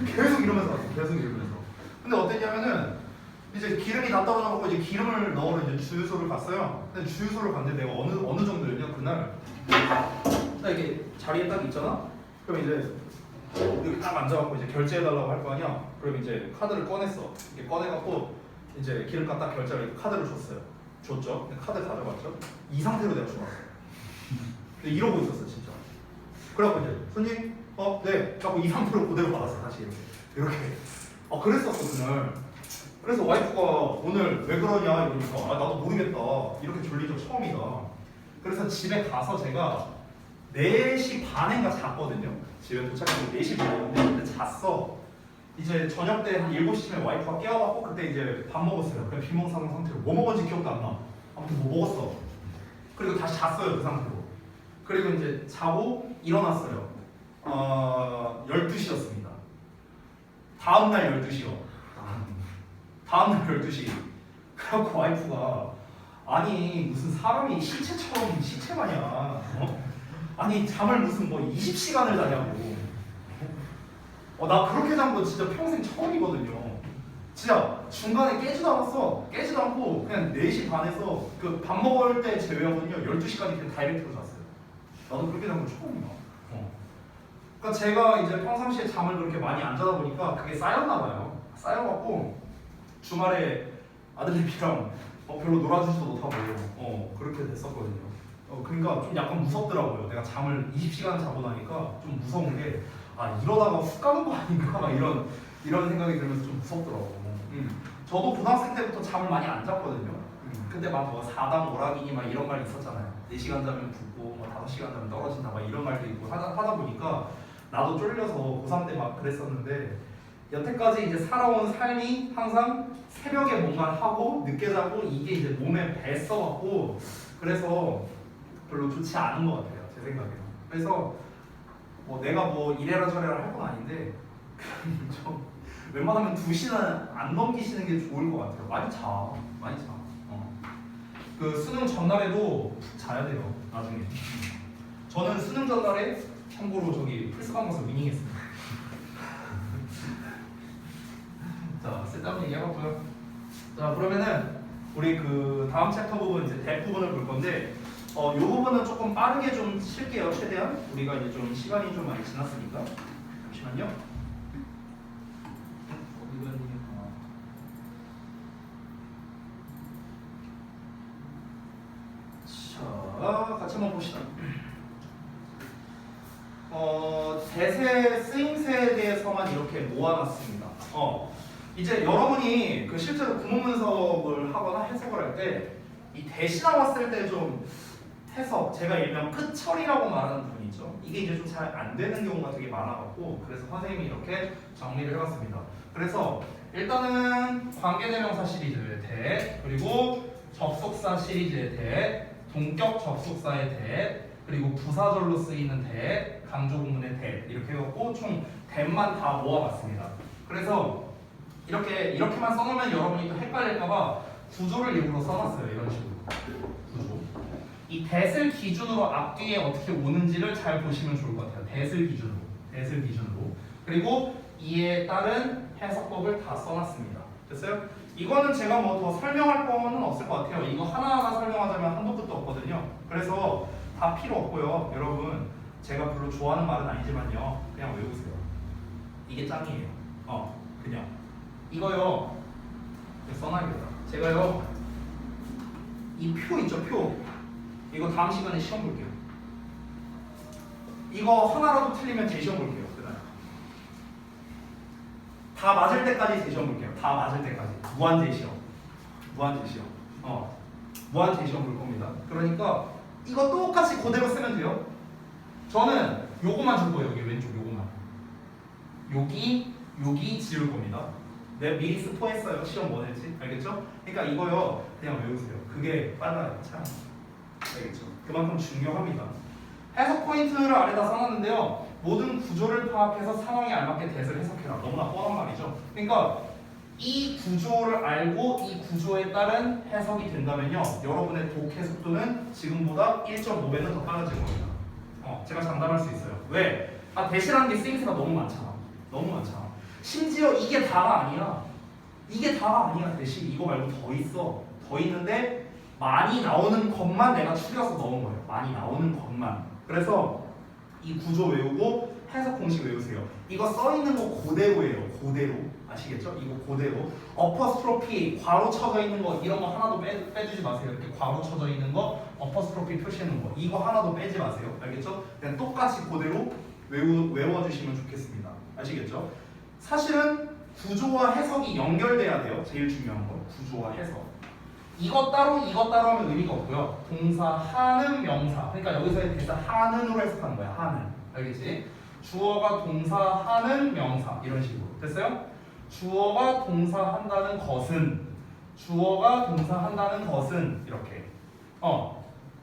계속 이러면서 왔어요. 계속 이러면서. 근데 어땠냐면은 이제 기름이 다 떨어져갖고 이제 기름을 넣으러 이제 주유소를 갔어요. 근데 주유소를 갔는데 내가 어느 정도였냐 그날 딱 이게 자리에 딱 있잖아. 그럼 이제 여기 딱 앉아갖고 이제 결제해달라고 할 거 아니야. 그럼 이제 카드를 꺼냈어. 이렇게 꺼내갖고 이제 기름값 딱 결제를 카드를 줬어요. 줬죠. 근데 카드 가져갔죠. 이 상태로 내가 줘놨어. 근데 이러고 있었어 진짜. 그래갖고 이제 손님 네. 자꾸 이 상태로 그대로 받았어 다시 이렇게. 그랬었어 그날. 그래서 와이프가 오늘 왜 그러냐 이러니까 나도 모르겠다. 이렇게 졸린 적 처음이다. 그래서 집에 가서 제가 4시 반인가 잤거든요. 집에 도착해서 4시 반인데 근데 잤어. 이제 저녁 때 한 7시쯤에 와이프가 깨워갖고 그때 이제 밥 먹었어요. 그냥 비몽사몽 상태로 뭐 먹었는지 기억도 안 나. 아무튼 뭐 먹었어. 그리고 다시 잤어요 그 상태로. 그리고 이제 자고 일어났어요. 12시였습니다. 다음날 12시요. 다음날 12시. 그래갖고 와이프가 아니 무슨 사람이 시체처럼 시체 마냥 아니 잠을 무슨 뭐 20시간을 자냐고. 나 그렇게 잔 거 진짜 평생 처음이거든요. 진짜 중간에 깨지도 않았어. 깨지도 않고 하고 그냥 4시 반에서 그 밥 먹을 때 제외하고는요 12시까지 그냥 다이렉트로 잤어요. 나도 그렇게 잔 건 처음이야. 그러니까 제가 이제 평상시에 잠을 그렇게 많이 안 자다 보니까 그게 쌓였나 봐요. 쌓여갖고 주말에 아들내미랑 별로 놀아주지도 못하고 그렇게 됐었거든요. 그러니까 좀 약간 무섭더라고요. 내가 잠을 20시간 자고 나니까 좀 무서운 게 이러다가 훅 가는 거 아닌가 막 이런 생각이 들면서 좀 무섭더라고요. 저도 고등학생 때부터 잠을 많이 안 잤거든요. 근데 막 뭐 사당 오락이니 막 이런 말 있었잖아요. 4시간 자면 붓고 뭐 5시간 자면 떨어진다 막 이런 말도 있고 하다 보니까 나도 쫄려서 고3 때 막 그랬었는데 여태까지 이제 살아온 삶이 항상 새벽에 뭔가를 하고 늦게 자고 이게 이제 몸에 뱄어갖고 그래서 별로 좋지 않은 것 같아요. 제 생각에는. 그래서 뭐 내가 뭐 이래라 저래라 할 건 아닌데 좀 웬만하면 2시는 안 넘기시는 게 좋을 것 같아요. 많이 자. 그 수능 전날에도 푹 자야 돼요. 나중에. 저는 수능 전날에 참고로 저기 플스방 가서 위닝했습니다. 자, 쓸데없는 얘기 해봤고요. 자, 그러면은 우리 그 다음 챕터 부분 이제 대 부분을 볼 건데 이 부분은 조금 빠르게 좀 칠게요. 최대한 우리가 이제 좀 시간이 좀 많이 지났으니까 잠시만요. 자, 같이 한번 봅시다. 대세 쓰임새에 대해서만 이렇게 모아놨습니다. 이제 여러분이 그 실제로 구문 분석을 하거나 해석을 할 때 이 대시 나왔을 때 좀 해석, 제가 일명 끝처리라고 말하는 부분이 있죠. 이게 이제 좀 잘 안 되는 경우가 되게 많아갖고 그래서 선생님이 이렇게 정리를 해봤습니다. 그래서 일단은 관계대명사 시리즈의 대, 그리고 접속사 시리즈의 대, 동격 접속사의 대, 그리고 부사절로 쓰이는 대, 강조구문의 대 이렇게 해갖고 총 대만 다 모아봤습니다. 그래서 이렇게만 써놓으면 여러분이 또 헷갈릴까봐 구조를 일부러 써놨어요. 이런 식으로 구조. 이 대을 기준으로 앞뒤에 어떻게 오는지를 잘 보시면 좋을 것 같아요. 대을 기준으로. 그리고 이에 따른 해석법을 다 써놨습니다. 됐어요? 이거는 제가 뭐 더 설명할 거는 없을 것 같아요. 이거 하나하나 설명하자면 한도 끝도 없거든요. 그래서 다 필요 없고요. 여러분 제가 별로 좋아하는 말은 아니지만요. 그냥 외우세요. 이게 짱이에요. 그냥 이거요. 써놔야겠다. 제가요 이 표 있죠, 표. 이거 다음 시간에 시험 볼게요. 이거 하나라도 틀리면 재시험 볼게요. 그날 다 맞을 때까지 재시험 볼게요. 다 맞을 때까지. 무한 재시험 무한 재시험 볼 겁니다. 그러니까 이거 똑같이 그대로 쓰면 돼요. 저는 요거만 줄 거예요. 여기 왼쪽 요거만. 여기 지울 겁니다. 내가 미리 스포했어요. 시험 뭐 낼지. 알겠죠? 그러니까 이거요 그냥 외우세요. 그게 빨라요. 참. 알겠죠? 그만큼 중요합니다. 해석 포인트를 아래다 써놨는데요. 모든 구조를 파악해서 상황에 알맞게 대을 해석해라. 너무나 뻔한 말이죠. 그러니까 이 구조를 알고 이 구조에 따른 해석이 된다면요. 여러분의 독해 속도는 지금보다 1.5배는 더 빨라질 겁니다. 제가 장담할 수 있어요. 왜? 대시라는 게 쓰임새가 너무 많잖아. 심지어 이게 다가 아니야. 대시. 이거 말고 더 있어. 더 있는데 많이 나오는 것만 내가 추려서 넣은 거예요. 많이 나오는 것만. 그래서 이 구조 외우고 해석 공식 외우세요. 이거 써 있는 거 그대로예요. 그대로. 아시겠죠? 이거 그대로. 어퍼스트로피 괄호 쳐져 있는 거 이런 거 하나도 빼주지 마세요. 이렇게 괄호 쳐져 있는 거 어퍼스트로피 표시하는 거 이거 하나도 빼지 마세요. 알겠죠? 그냥 똑같이 그대로 외워주시면 좋겠습니다. 아시겠죠? 사실은 구조와 해석이 연결돼야 돼요. 제일 중요한 건 구조와 해석. 이것 따로 하면 의미가 없고요. 동사 하는 명사. 그러니까 여기서의 대사 하는으로 해석하는 거야. 하는. 알겠지? 주어가 동사 하는 명사. 이런 식으로. 됐어요? 주어가 동사 한다는 것은 이렇게.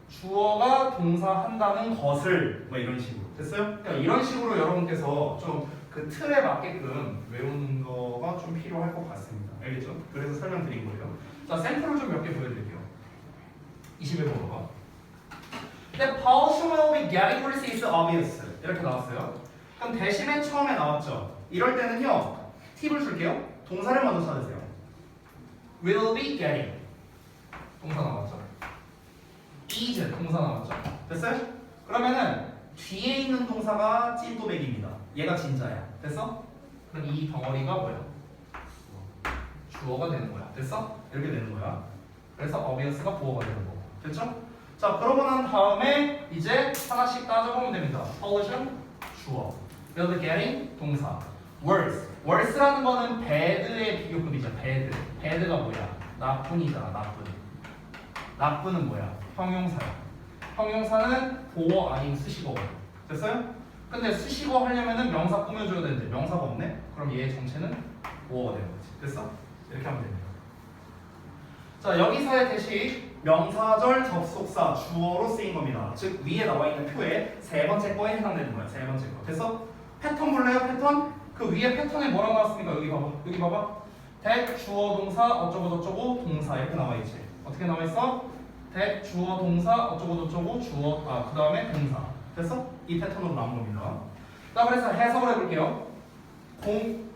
주어가 동사 한다는 것을 뭐 이런 식으로. 됐어요? 그러니까 이런 식으로 여러분께서 좀 그 틀에 맞게끔 외우는 거가 좀 필요할 것 같습니다. 알겠죠? 그래서 설명드린 거예요. 자, 샘플을 좀 몇 개 보여드릴게요. 21번호가. The Paul's will be getting receipts obvious. 이렇게 나왔어요. 그럼 대신에 처음에 나왔죠. 이럴 때는요. 팁을 줄게요. 동사를 먼저 찾으세요. Will be getting. 동사 나왔죠. is 동사 나왔죠. 됐어요? 그러면은 뒤에 있는 동사가 찐또배기입니다. 얘가 진짜야. 됐어? 그럼 이 덩어리가 뭐야? 주어가 되는 거야. 됐어? 이렇게 되는 거야. 그래서 obvious가 보어가 되는 거고. 됐죠? 자, 그러고 난 다음에 이제 하나씩 따져보면 됩니다. pollution 주어, build getting 동사, worse. worse라는 거는 bad의 비교급이죠. bad가 뭐야? 나쁜이잖아. 나쁜은 뭐야? 형용사야. 형용사는 보어 아닌 수식어거든. 됐어요? 근데 수식어 하려면은 명사 꾸며줘야 되는데 명사가 없네? 그럼 얘의 정체는 보어가 되는 거지. 됐어? 이렇게 하면 됩니다. 자, 여기서의 대시 명사절 접속사 주어로 쓰인 겁니다. 즉 위에 나와 있는 표의 세 번째 거에 해당되는 거야. 세 번째 거. 됐어? 패턴 볼래요? 패턴? 그 위에 패턴에 뭐라고 나왔습니까? 여기 봐봐. that 주어 동사 어쩌고 저쩌고 동사 이렇게 나와 있지. 어떻게 나와 있어? that 주어 동사 어쩌고 저쩌고 주어 그 다음에 동사. 됐어? 이 패턴으로 나온 겁니다. 자, 그래서 해석을 해볼게요.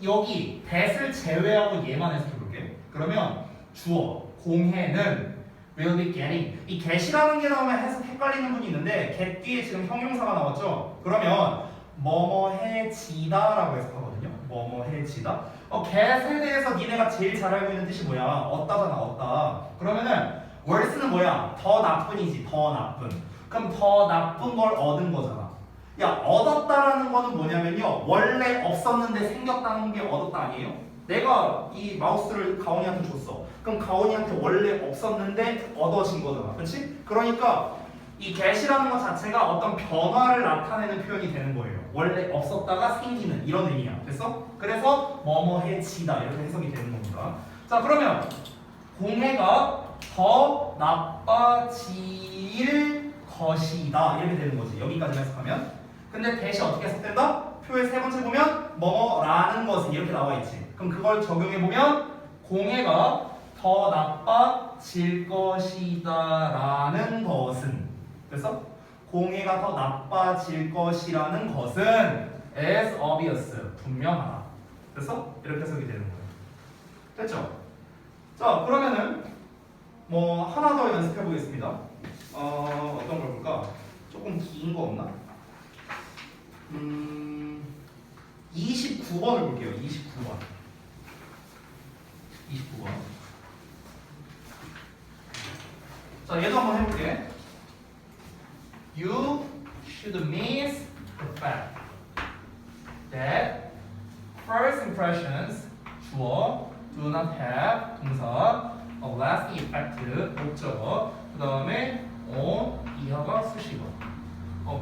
여기 that을 제외하고 얘만 해석해볼게. 그러면 주어 공해는 will be getting. 이 get이라는 게 나오면 해석 헷갈리는 분이 있는데 get 뒤에 지금 형용사가 나왔죠. 그러면 뭐뭐해지다라고 해석하거든요. 뭐뭐해지다. get에 대해서 니네가 제일 잘 알고 있는 뜻이 뭐야? 얻다잖아. 얻다. 그러면은 worse는 뭐야? 더 나쁜이지. 더 나쁜. 그럼 더 나쁜 걸 얻은 거잖아. 야, 얻었다라는 거는 뭐냐면요, 원래 없었는데 생겼다는 게 얻었다 아니에요? 내가 이 마우스를 가온이한테 줬어. 그럼 가온이한테 원래 없었는데 얻어진 거잖아. 그렇지? 그러니까 이 get이라는 것 자체가 어떤 변화를 나타내는 표현이 되는 거예요. 원래 없었다가 생기는 이런 의미야. 됐어? 그래서 뭐뭐해지다 이렇게 해석이 되는 겁니다. 자, 그러면 공해가 더 나빠질 것이다 이렇게 되는 거지. 여기까지 해석하면. 근데 대시 어떻게 해석된다? 표의 세 번째 보면 뭐뭐라는 것은 이렇게 나와 있지. 그럼 그걸 적용해 보면 공해가 더 나빠질 것이다라는 것은 됐어? 공해가 더 나빠질 것이라는 것은 as obvious 분명하다. 됐어? 이렇게 해석이 되는 거예요. 됐죠? 자, 그러면은 뭐 하나 더 연습해 보겠습니다. 어떤 걸 볼까? 조금 긴 거 없나? 29번을 볼게요. 29번. 자, 얘도 한번 해볼게. You should miss the fact that first impressions 주어 do not have 동사 a lasting effect 목적어 그 다음에 on 이하가 수식어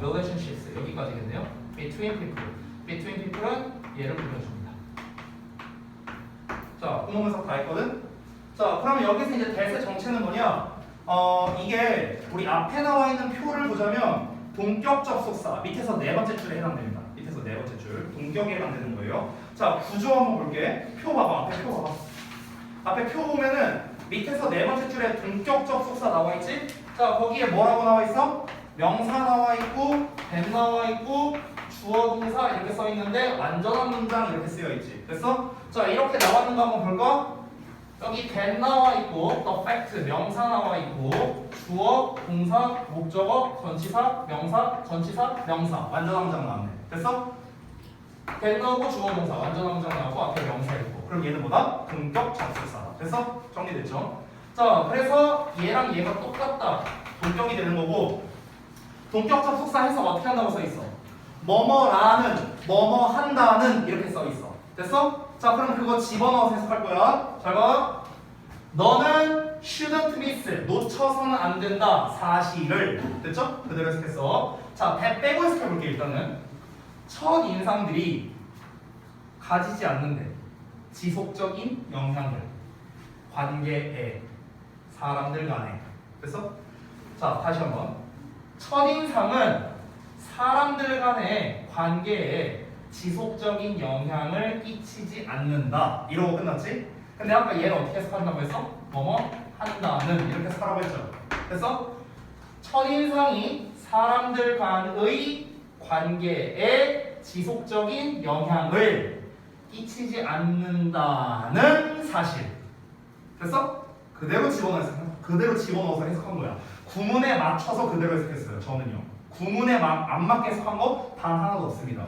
relationships 여기까지겠네요. between people은 얘를 불러줍니다. 자, 구문분석 다 했거든? 자, 그럼 여기서 이제 that의 정체는 뭐냐? 이게 우리 앞에 나와 있는 표를 보자면 동격 접속사 밑에서 네 번째 줄에 해당됩니다. 밑에서 네 번째 줄 동격에 해당되는 거예요. 자, 구조 한번 볼게. 표 봐봐. 앞에 표 봐봐. 앞에 표 보면은 밑에서 네 번째 줄에 동격 접속사 나와 있지? 자, 거기에 뭐라고 나와 있어? 명사 나와 있고 that 나와 있고 주어 동사 이렇게 써 있는데 완전한 문장 이렇게 쓰여 있지. 됐어? 자, 이렇게 나왔는 거 한번 볼까? 여기 that 나와 있고 the fact 명사 나와 있고 주어, 동사, 목적어, 전치사, 명사, 전치사, 명사 완전한 문장 나왔네. 됐어? that 나오고 주어, 동사 완전한 문장 나오고 앞에 명사 있고 그럼 얘는 뭐다? 동격 접속사다. 됐어? 정리됐죠? 자, 그래서 얘랑 얘가 똑같다. 동격이 되는 거고 동격 접속사 해석 어떻게 한다고 써 있어? 뭐뭐라는, 뭐뭐 한다는 이렇게 써 있어. 됐어? 자, 그럼 그거 집어넣어서 해석할 거야. 잘 봐. 너는 shouldn't miss 놓쳐서는 안 된다 사실을. 됐죠? 그대로 해석했어. 자, that 빼고 해석해 볼게. 일단은 첫 인상들이 가지지 않는데 지속적인 영향을 관계에 사람들 간에. 됐어? 자, 다시 한번. 첫인상은 사람들 간의 관계에 지속적인 영향을 끼치지 않는다. 이러고 끝났지? 근데 아까 얘는 어떻게 해석한다고 했어? 뭐뭐 한다는 이렇게 해석하라고 했죠. 그래서 첫인상이 사람들 간의 관계에 지속적인 영향을 끼치지 않는다는 사실. 됐어? 그대로 집어넣어서 해석한 거야. 구문에 맞춰서 그대로 해석했어요. 저는요. 구문에 안 맞게 해석한 거 단 하나도 없습니다.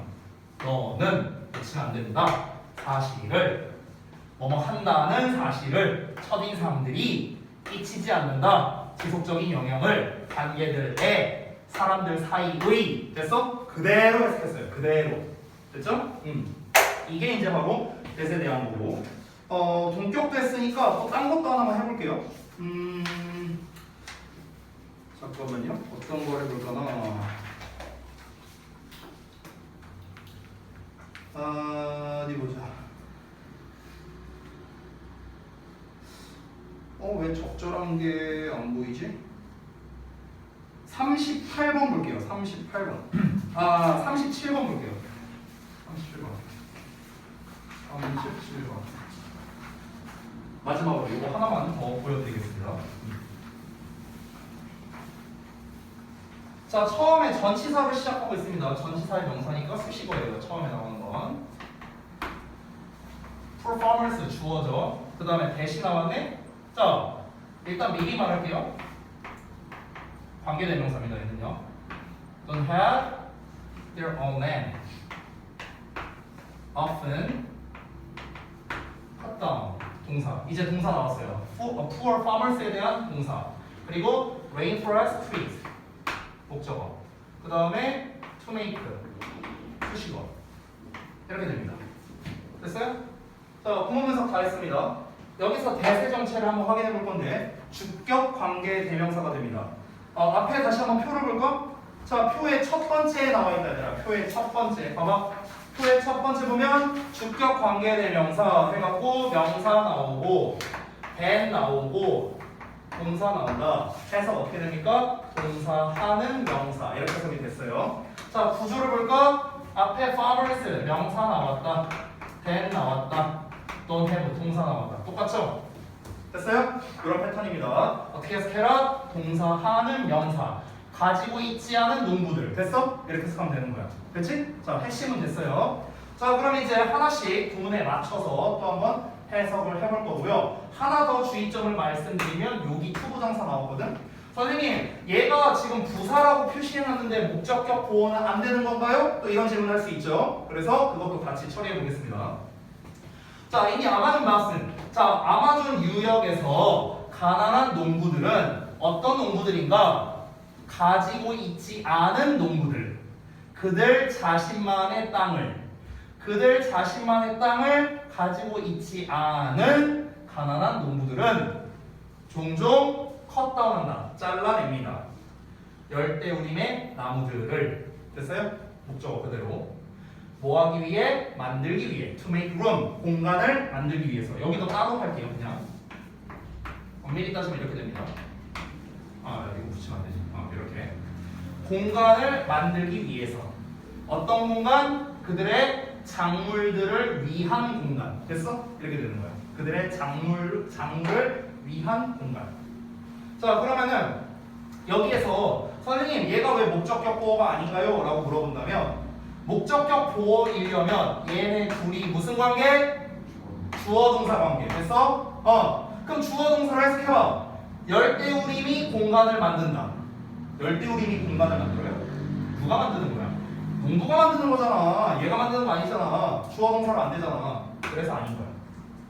너는 놓치면 안 된다. 사실을 뭐뭐 한다는 사실을 첫인상들이 끼치지 않는다. 지속적인 영향을 관계들에 사람들 사이의 됐어? 그대로 해석했어요. 그대로 됐죠? 이게 이제 바로 대세에 대한 거고 동격도 했으니까 또 딴 것도 하나만 해볼게요. 잠깐만요. 어떤 걸 해볼까나. 어디 보자. 왜 적절한 게 안 보이지? 38번 볼게요. 38번. 37번 볼게요. 37번. 마지막으로 이거 하나만 더 보여드리겠습니다. 자, 처음에 전치사로 시작하고 있습니다. 전치사의 명사니까 수식어예요. 처음에 나오는 건 performance 주어져. 그 다음에 대시 나왔네. 자, 일단 미리 말할게요. 관계대명사입니다. 얘는요. Don't have their own land. Often cut down. 동사. 이제 동사 나왔어요. Poor farmers에 대한 동사. 그리고 rainforest trees. 목적어. 그 다음에 to make. 수식어. 이렇게 됩니다. 됐어요? 자, 구문 분석 다 했습니다. 여기서 대세 정체를 한번 확인해 볼 건데 주격 관계 대명사가 됩니다. 앞에 다시 한번 표를 볼까? 자, 표의 첫 번째에 나와 있다 얘들아. 표의 첫 번째. 봐봐. 표의 첫 번째 보면 주격 관계 대명사 해갖고 명사 나오고 된 나오고 동사 나온다. 해석 어떻게 됩니까? 동사하는 명사. 이렇게 해석이 됐어요. 자, 구조를 볼까? 앞에 farmers 명사 나왔다. 된 나왔다. don't have 동사 나왔다. 똑같죠? 됐어요? 이런 패턴입니다. 어떻게 해석해라? 동사하는 명사. 가지고 있지 않은 농부들. 됐어? 이렇게 해석하면 되는 거야. 그렇지? 자, 핵심은 됐어요. 자, 그럼 이제 하나씩 구문에 맞춰서 또 한번 해석을 해볼 거고요. 하나 더 주의점을 말씀드리면 여기 투부정사 나오거든. 선생님, 얘가 지금 부사라고 표시해놨는데 목적격 보호는 안 되는 건가요? 또 이런 질문을 할 수 있죠. 그래서 그것도 같이 처리해 보겠습니다. 자, 이니 아마존 바슨. 자, 아마존 유역에서 가난한 농부들은 어떤 농부들인가? 가지고 있지 않은 농부들. 그들 자신만의 땅을 가지고 있지 않은 가난한 농부들은 종종 컷다운한다. 잘라냅니다. 열대우림의 나무들을. 됐어요? 목적어 그대로. 뭐 하기 위해? 만들기 위해. To make room. 공간을 만들기 위해서. 여기도 따로 할게요. 그냥. 엄밀히 따지면 이렇게 됩니다. 여기 붙이면 안 되지. 이렇게. 공간을 만들기 위해서. 어떤 공간? 그들의 작물들을 위한 공간. 됐어? 이렇게 되는 거야. 그들의 작물을 위한 공간. 자, 그러면은 여기에서 선생님 얘가 왜 목적격 보호가 아닌가요? 라고 물어본다면 목적격 보호이려면 얘네 둘이 무슨 관계? 주어 동사 관계. 됐어? 그럼 주어 동사를 해석해봐. 열대우림이 공간을 만든다. 열대우림이 공간을 만들어요? 누가 만드는 거야? 농부가 만드는 거잖아. 얘가 만드는 거 아니잖아. 주어 동사로 안 되잖아. 그래서 아닌 거야.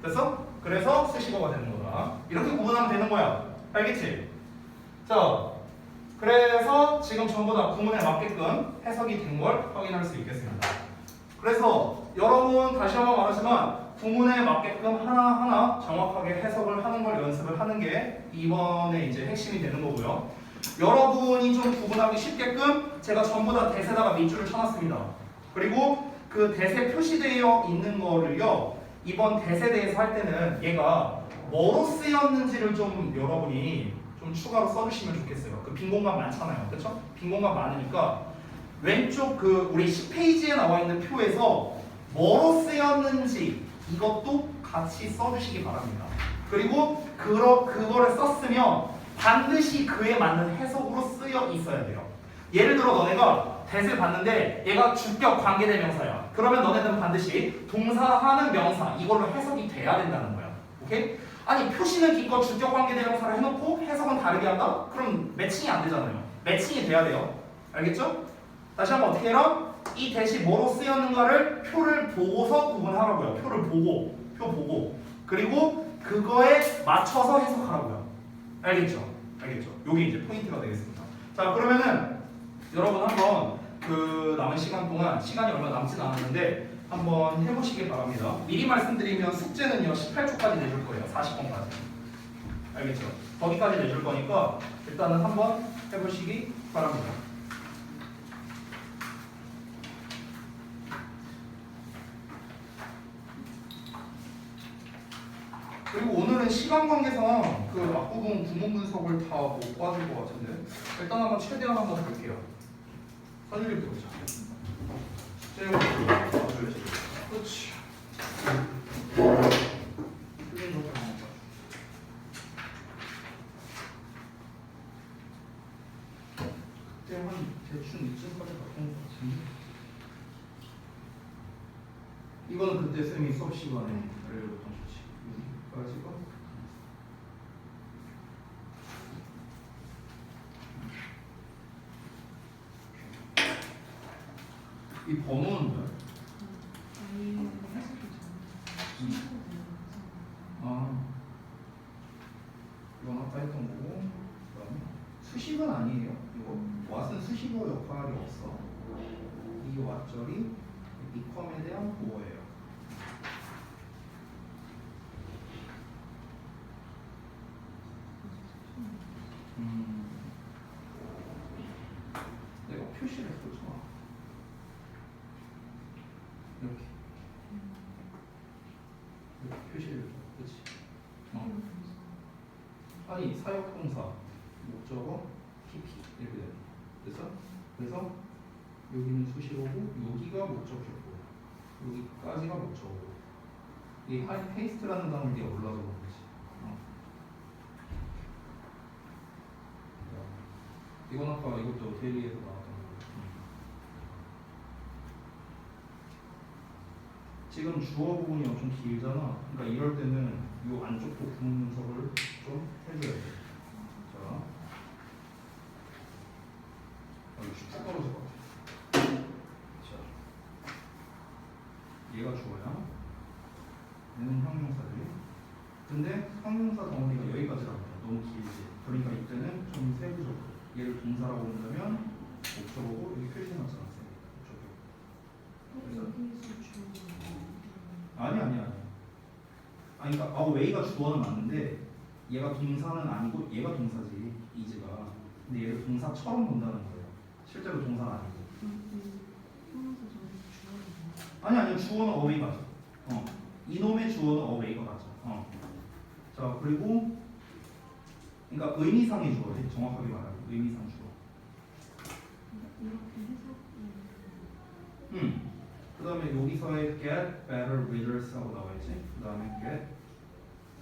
됐어? 그래서 수식어가 되는 거다. 이렇게 구분하면 되는 거야. 알겠지? 자, 그래서 지금 전부 다 구문에 맞게끔 해석이 된 걸 확인할 수 있겠습니다. 그래서 여러분 다시 한번 말하지만 구문에 맞게끔 하나하나 정확하게 해석을 하는 걸 연습을 하는 게 이번에 이제 핵심이 되는 거고요. 여러분이 좀 구분하기 쉽게끔 제가 전부 다 대세다가 밑줄을 쳐놨습니다. 그리고 그 대세 표시되어 있는 거를요, 이번 대세대에서 할 때는 얘가 뭐로 쓰였는지를 좀 여러분이 좀 추가로 써주시면 좋겠어요. 그 빈 공간 많잖아요. 그렇죠? 빈 공간 많으니까 왼쪽 그 우리 10페이지에 나와 있는 표에서 뭐로 쓰였는지 이것도 같이 써주시기 바랍니다. 그리고 그거를 썼으면 반드시 그에 맞는 해석으로 쓰여 있어야 돼요. 예를 들어 너네가 대세 봤는데 얘가 주격 관계대명사야. 그러면 너네들은 반드시 동사하는 명사 이걸로 해석이 돼야 된다는 거야. 오케이? 아니 표시는 기껏 주격 관계 대명사를 해놓고 해석은 다르게 한다? 그럼 매칭이 안 되잖아요. 매칭이 돼야 돼요. 알겠죠? 다시 한번 어떻게 해라? 이 대시 뭐로 쓰였는가를 표를 보고서 구분하라고요. 표를 보고, 표 보고. 그리고 그거에 맞춰서 해석하라고요. 알겠죠? 알겠죠? 요게 이제 포인트가 되겠습니다. 자, 그러면은 여러분 한번 그 남은 시간 동안 시간이 얼마 남진 않았는데 한번 해보시길 바랍니다. 미리 말씀드리면 숙제는요 18초까지 내줄 거예요. 40번까지. 알겠죠? 거기까지 내줄 거니까 일단은 한번 해보시기 바랍니다. 그리고 오늘은 시간 관계상 그 앞부분 구문 분석을 다 못 봐줄 것 같은데 일단 한번 최대한 한번 볼게요. 선율이 보자. 그렇지. 그때 한 대충 이쯤까지 갔던 것 같은데 이거는 그때 쌤이 수업 시간에 알려줬던 거지. 여기까지가 이 번호는 뭐야? 아이는 해석이 잘못해서 아, 이건 아까 했던 거고 그다음에 수식은 아니에요. 이거 왓은 수식어 역할이 없어. 이 왓절이 이컴에 대한 보호예요. 내가 표시를 해보자. 이렇게 표시를 줘. 그렇지? 아니 사역동사 목적어 PP 이렇게 돼요. 그래서 여기는 수식어고 여기가 목적격고 여기까지가 목적어고 이 페이스트라는 단어를 뒤에 올라서 그런 거지. 이건 아까 이것도 데일리에서 나왔던 거. 지금 주어 부분이 엄청 길잖아. 그러니까 이럴 때는 이 안쪽도 구문 분석을 좀 해줘야 돼. 자, 이거 쭉 떨어질 것 같아. 자, 얘가 주어야. 얘는 형용사들이. 근데 형용사 덩어리가 여기까지라고. 너무 길지. 그러니까 이때는 좀 세부적으로. 얘를 동사라고 본다면 목적어고 여기 표시 났잖아. 목적어. 여기서 주어 아니. 아니 그러니까 웨이가 주어는 맞는데 얘가 동사는 아니고 얘가 동사지 이즈가. 근데 얘를 동사처럼 본다는 거예요. 실제로 동사는 아니고. 형용사 전에 주어가 아니 주어는 어웨이 맞아. 이놈의 주어는 어웨이가 맞아. 자 그리고 그러니까 의미상의 주어지. 정확하게 말하면 의미상 주어. 이렇게 해석 그 다음에 여기서의 get better readers 하고 나와있지. 그 다음에 get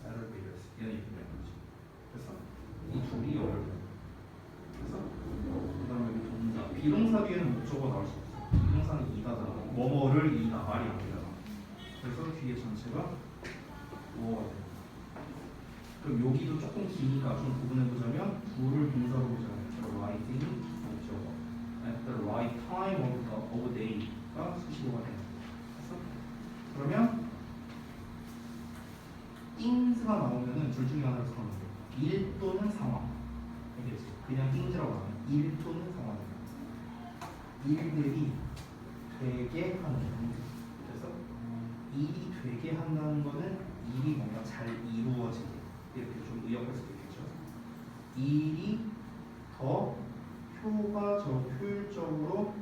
better readers 얘는 이렇게 되는 거지. 그래서 이 둘이 연결돼. 그래서 그 다음에 여기 동사 비동사 뒤에는 목적어 나올 수 없어. 비동사는 이다잖아. 뭐뭐를 이다 말이 안 되잖아. 그래서 뒤에 전체가 뭐가 돼. 그럼 여기도 조금 기니까 좀 구분해보자면 불을 동사로 보자면 writing 목적어 at the right time of day가 수식어가 되는 거죠. 그러면 things가 나오면은 둘 중에 하나를 써놓는 거예요. 일 또는 상황. 알겠지? 그냥 things라고 하면 일 또는 상황이에요. 일들이 되게 하는 거. 그래서 일이 되게 한다는 거는 일이 뭔가 잘 이루어지게 이렇게 좀 의역할 수도 있겠죠. 일이 더 효율적으로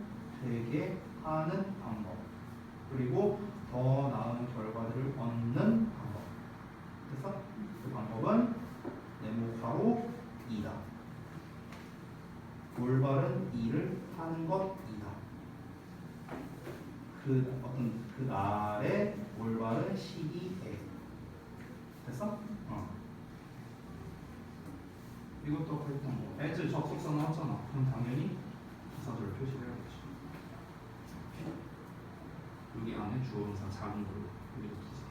되게 하는 방법. 그리고 더 나은 결과들을 얻는 방법. 그래서 그 방법은 네모괄호 이다. 올바른 일을 하는 것이다. 그 어떤 그 날의 올바른 시기에. 됐어? 이것도 그랬던 거. as 접속사 나왔잖아. 그럼 당연히 부사절 표시를 해야겠죠. 여기 안에 주어동사 작은 걸로 여기도 부사.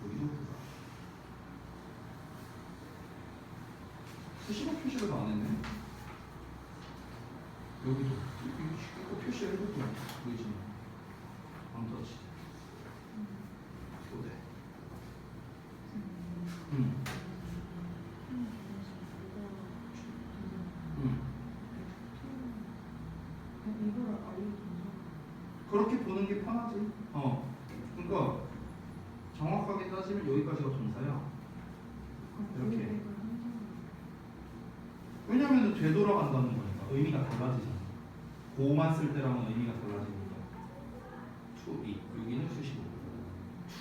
여기도 부사. 수식어 표시를 다 안 했네. 여기도 이거 표시를 해볼게요. 보이지? 언터치. 교대. 음. 이걸 알려줘서 그렇게 보는 게 편하지. 그러니까 정확하게 따지면 여기까지가 동사야. 이렇게. 왜냐면 되돌아간다는 거니까 의미가 달라지잖아. 고만 쓸 때랑은 의미가 달라지니까. to be 여기는 수식어.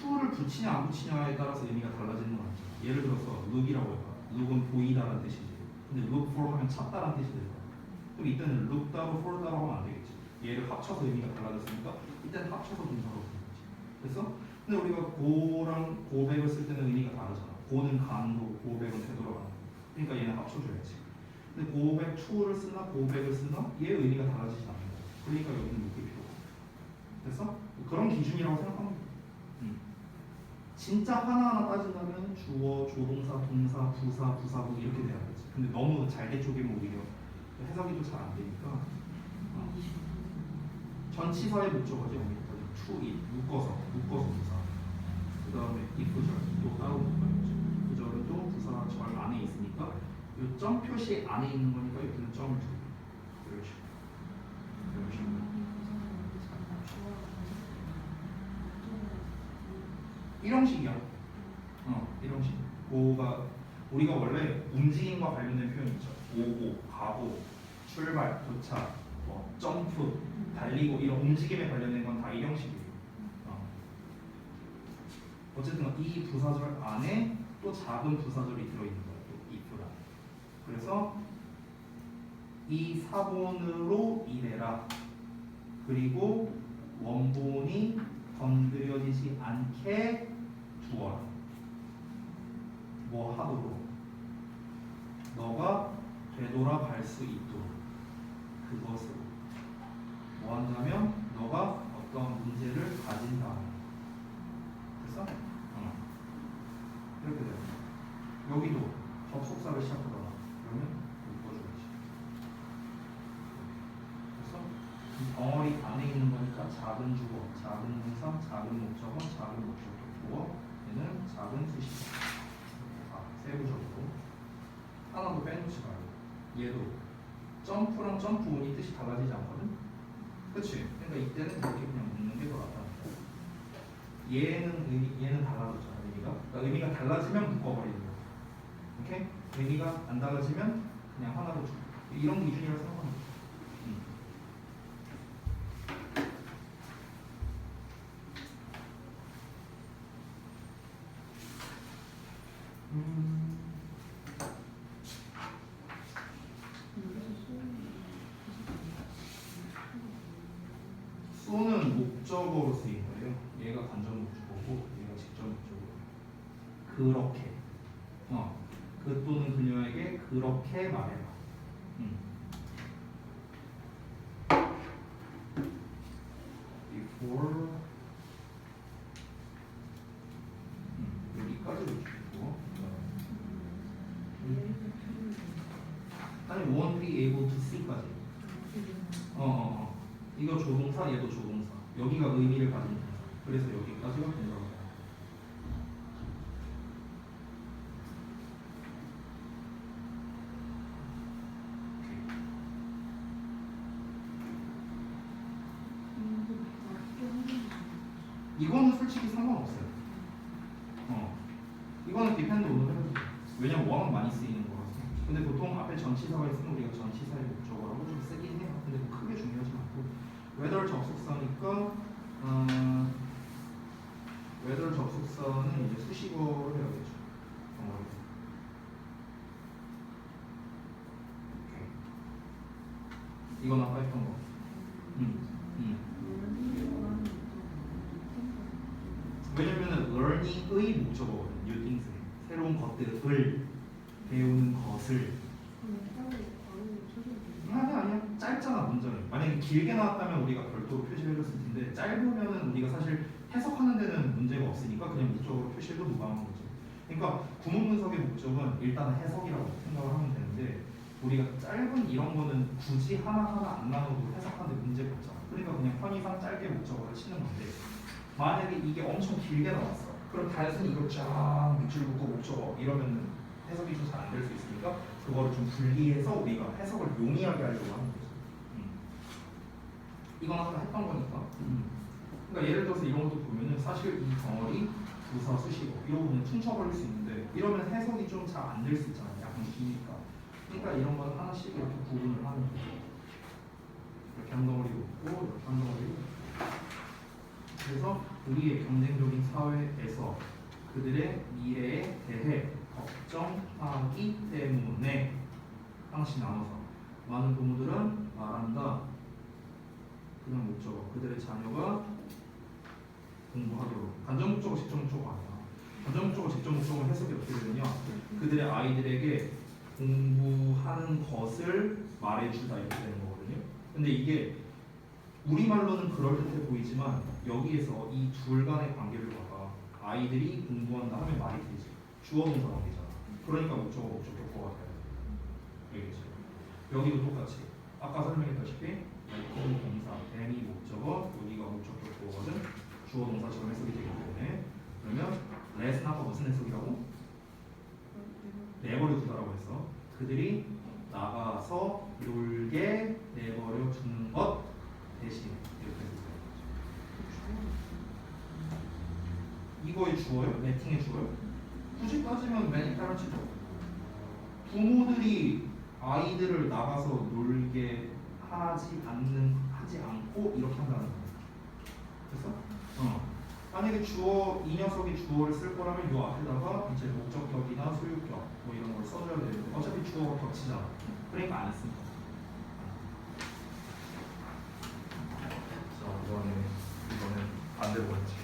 to를 붙이냐 안 붙이냐에 따라서 의미가 달라지는 건 아니잖아. 예를 들어서 look이라고 해봐. look은 보이다라는 뜻이지. 근데 look for 하면 찾다라는 뜻이 될까? 그럼 이때는 look 따로 for 따로 하면 안 되겠지. 얘를 합쳐서 의미가 달라졌으니까 이때는 합쳐서 동사로 쓰는 거지. 그래서 근데 우리가 고랑 고백을 쓸 때는 의미가 다르잖아. 고는 가는 거고 고백은 되돌아가는 거. 그러니까 얘는 합쳐줘야지. 근데 고백 to를 쓰나 고백을 쓰나 얘 의미가 달라지지 않는 거야. 그러니까 여기는 묶일 필요가 없어. 됐어? 그런 기준이라고 생각하면 돼. 진짜 하나하나 따진다면 주어, 조동사, 동사, 부사, 부사구 이렇게 돼야겠지. 근데 너무 잘게 쪼개면 오히려 해석이 또 잘 안 되니까 전치사의 목적어지 여기까지 to it 묶어서 부사. 그 다음에 if절 또 따로 묶어야지. 그 절은 또 부사 절 안에 있으니까 이 점 표시 안에 있는 거니까 여기는 점을 두고 이런 식으로. 이런 식으로. 이런 식이야. 이런 식. 고가 우리가 원래 움직임과 관련된 표현 있죠. 오고, 가고, 출발, 도착, 뭐 점프, 달리고 이런 움직임에 관련된 건 다 이 형식이에요. 어쨌든 이 부사절 안에 또 작은 부사절이 들어있는 거예요. 또 if라. 그래서 이 사본으로 일해라. 그리고 원본이 건드려지지 않게 두어라. 뭐 하도록? 너가 되돌아갈 수 있도록 그것으로 뭐 한다면 너가 어떤 문제를 가진다. 됐어? 이렇게 돼요. 여기도 접속사를 시작하거나 그러면 묶어줘야지. 그래서 이 덩어리 안에 있는 거니까 작은 주어, 작은 동사, 작은 목적어, 작은 목적어 주어, 얘는 작은 수식어. 세부적으로 하나도 빼놓지 말고. 얘도 점프랑 점프온이 뜻이 달라지지 않거든? 그치? 그러니까 이때는 이렇게 그냥 묶는 게 더 낫다. 얘는 달라졌잖아. 그러니까 의미가 달라지면 묶어버리는 거야. 오케이? 의미가 안 달라지면 그냥 하나로 줘. 이런 기준이라고 생각하면 돼. 쏘는 목적어로 쓰인 거예요. 얘가 간접 목적어고 얘가 직접 목적어. 그렇게. 그 또는 그녀에게 그렇게 말해라. Before 여기까지 주고 아니 won't be able to see까지. 이거 조동사, 얘도 조동사. 여기가 의미를 가진 동사. 그래서 여기까지가 동사가. 이거는 솔직히 상관없어요. 이거는 디펜드 오늘 해도 돼요. 왜냐면 원은 많이 쓰이는 거라서. 근데 보통 앞에 전치사가 있으면 우리가 전치사의 목적어라고 좀 쓰긴 해요. 근데 뭐 크게 중요하지 않고. whether 접속사니까 whether 접속사는 이제 수식어로 해야겠죠. 이건 아까 했던 거. 왜냐면은 learning의 목적어거든. new things. 새로운 것들을 배우는 것을. 아니야. 짧잖아 문장이. 만약에 길게 나왔다면 우리가 별도로 표시를 해줬을 텐데 짧으면은 우리가 사실 해석하는 데는 문제가 없으니까 그냥 목적으로 표시해도 무방한 거죠. 그러니까 구문분석의 목적은 일단 해석이라고 생각을 하면 되는데 우리가 짧은 이런 거는 굳이 하나하나 안 나눠도 해석하는데 문제가 없잖아. 그러니까 그냥 편의상 짧게 목적어를 치는 건데 만약에 이게 엄청 길게 나왔어. 그럼 단순히 이걸 쫙 밑줄 긋고 목적어 이러면 해석이 좀 잘 안 될 수 있으니까 그거를 좀 분리해서 우리가 해석을 용이하게 하려고 하는 거죠. 이건 아까 했던 거니까. 그러니까 예를 들어서 이런 것도 보면은 사실 이 덩어리 부사 수식어 이러고 그냥 퉁쳐버릴 수 있는데 이러면 해석이 좀 잘 안 될 수 있잖아요. 약간 기니까. 그러니까 이런 건 하나씩 이렇게 구분을 하는 거죠. 이렇게 한 덩어리도 있고 이렇게 한 덩어리도 있고. 그래서 우리의 경쟁적인 사회에서 그들의 미래에 대해 걱정하기 때문에 하나씩 나눠서 많은 부모들은 말한다. 그냥 목적어 그들의 자녀가 공부하도록 간접 목적어 직접 목적어 아니야. 간접 목적어 직접 목적어 해석이 어떻게 되느냐? 그들의 아이들에게 공부하는 것을 말해주다 이렇게 되는 거거든요. 근데 이게 우리말로는 그럴듯해 보이지만 여기에서 이 둘 간의 관계를 봐봐. 아이들이 공부한다 하면 말이 되지. 주어 동사 관계잖아. 그러니까 목적어 목적 격거가 돼야 돼. 알겠죠? 여기도 똑같이 아까 설명했다시피 동사, 댐이 목적어, 여기가 목적 격거거든. 주어 동사처럼 해석이 되기 때문에 그러면 let은 아까 무슨 해석이라고? 내버려 두다라고 했어. 그들이 나가서 놀게 내버려 두는 것 대신 이렇게 해석해요. 이거의 주어요? 매팅의 주어요? 굳이 따지면 맨 따라치죠. 부모들이 아이들을 나가서 놀게 하지 않고 이렇게 한다는 거예요. 됐어? 만약에 주어 이 녀석이 주어를 쓸 거라면 이 앞에다가 이제 목적격이나 소유격 뭐 이런 걸 써줘야 되는데 어차피 주어가 겹치잖아. 그러니까 안 했습니다. 자 이번에 이거는 반대로 했지.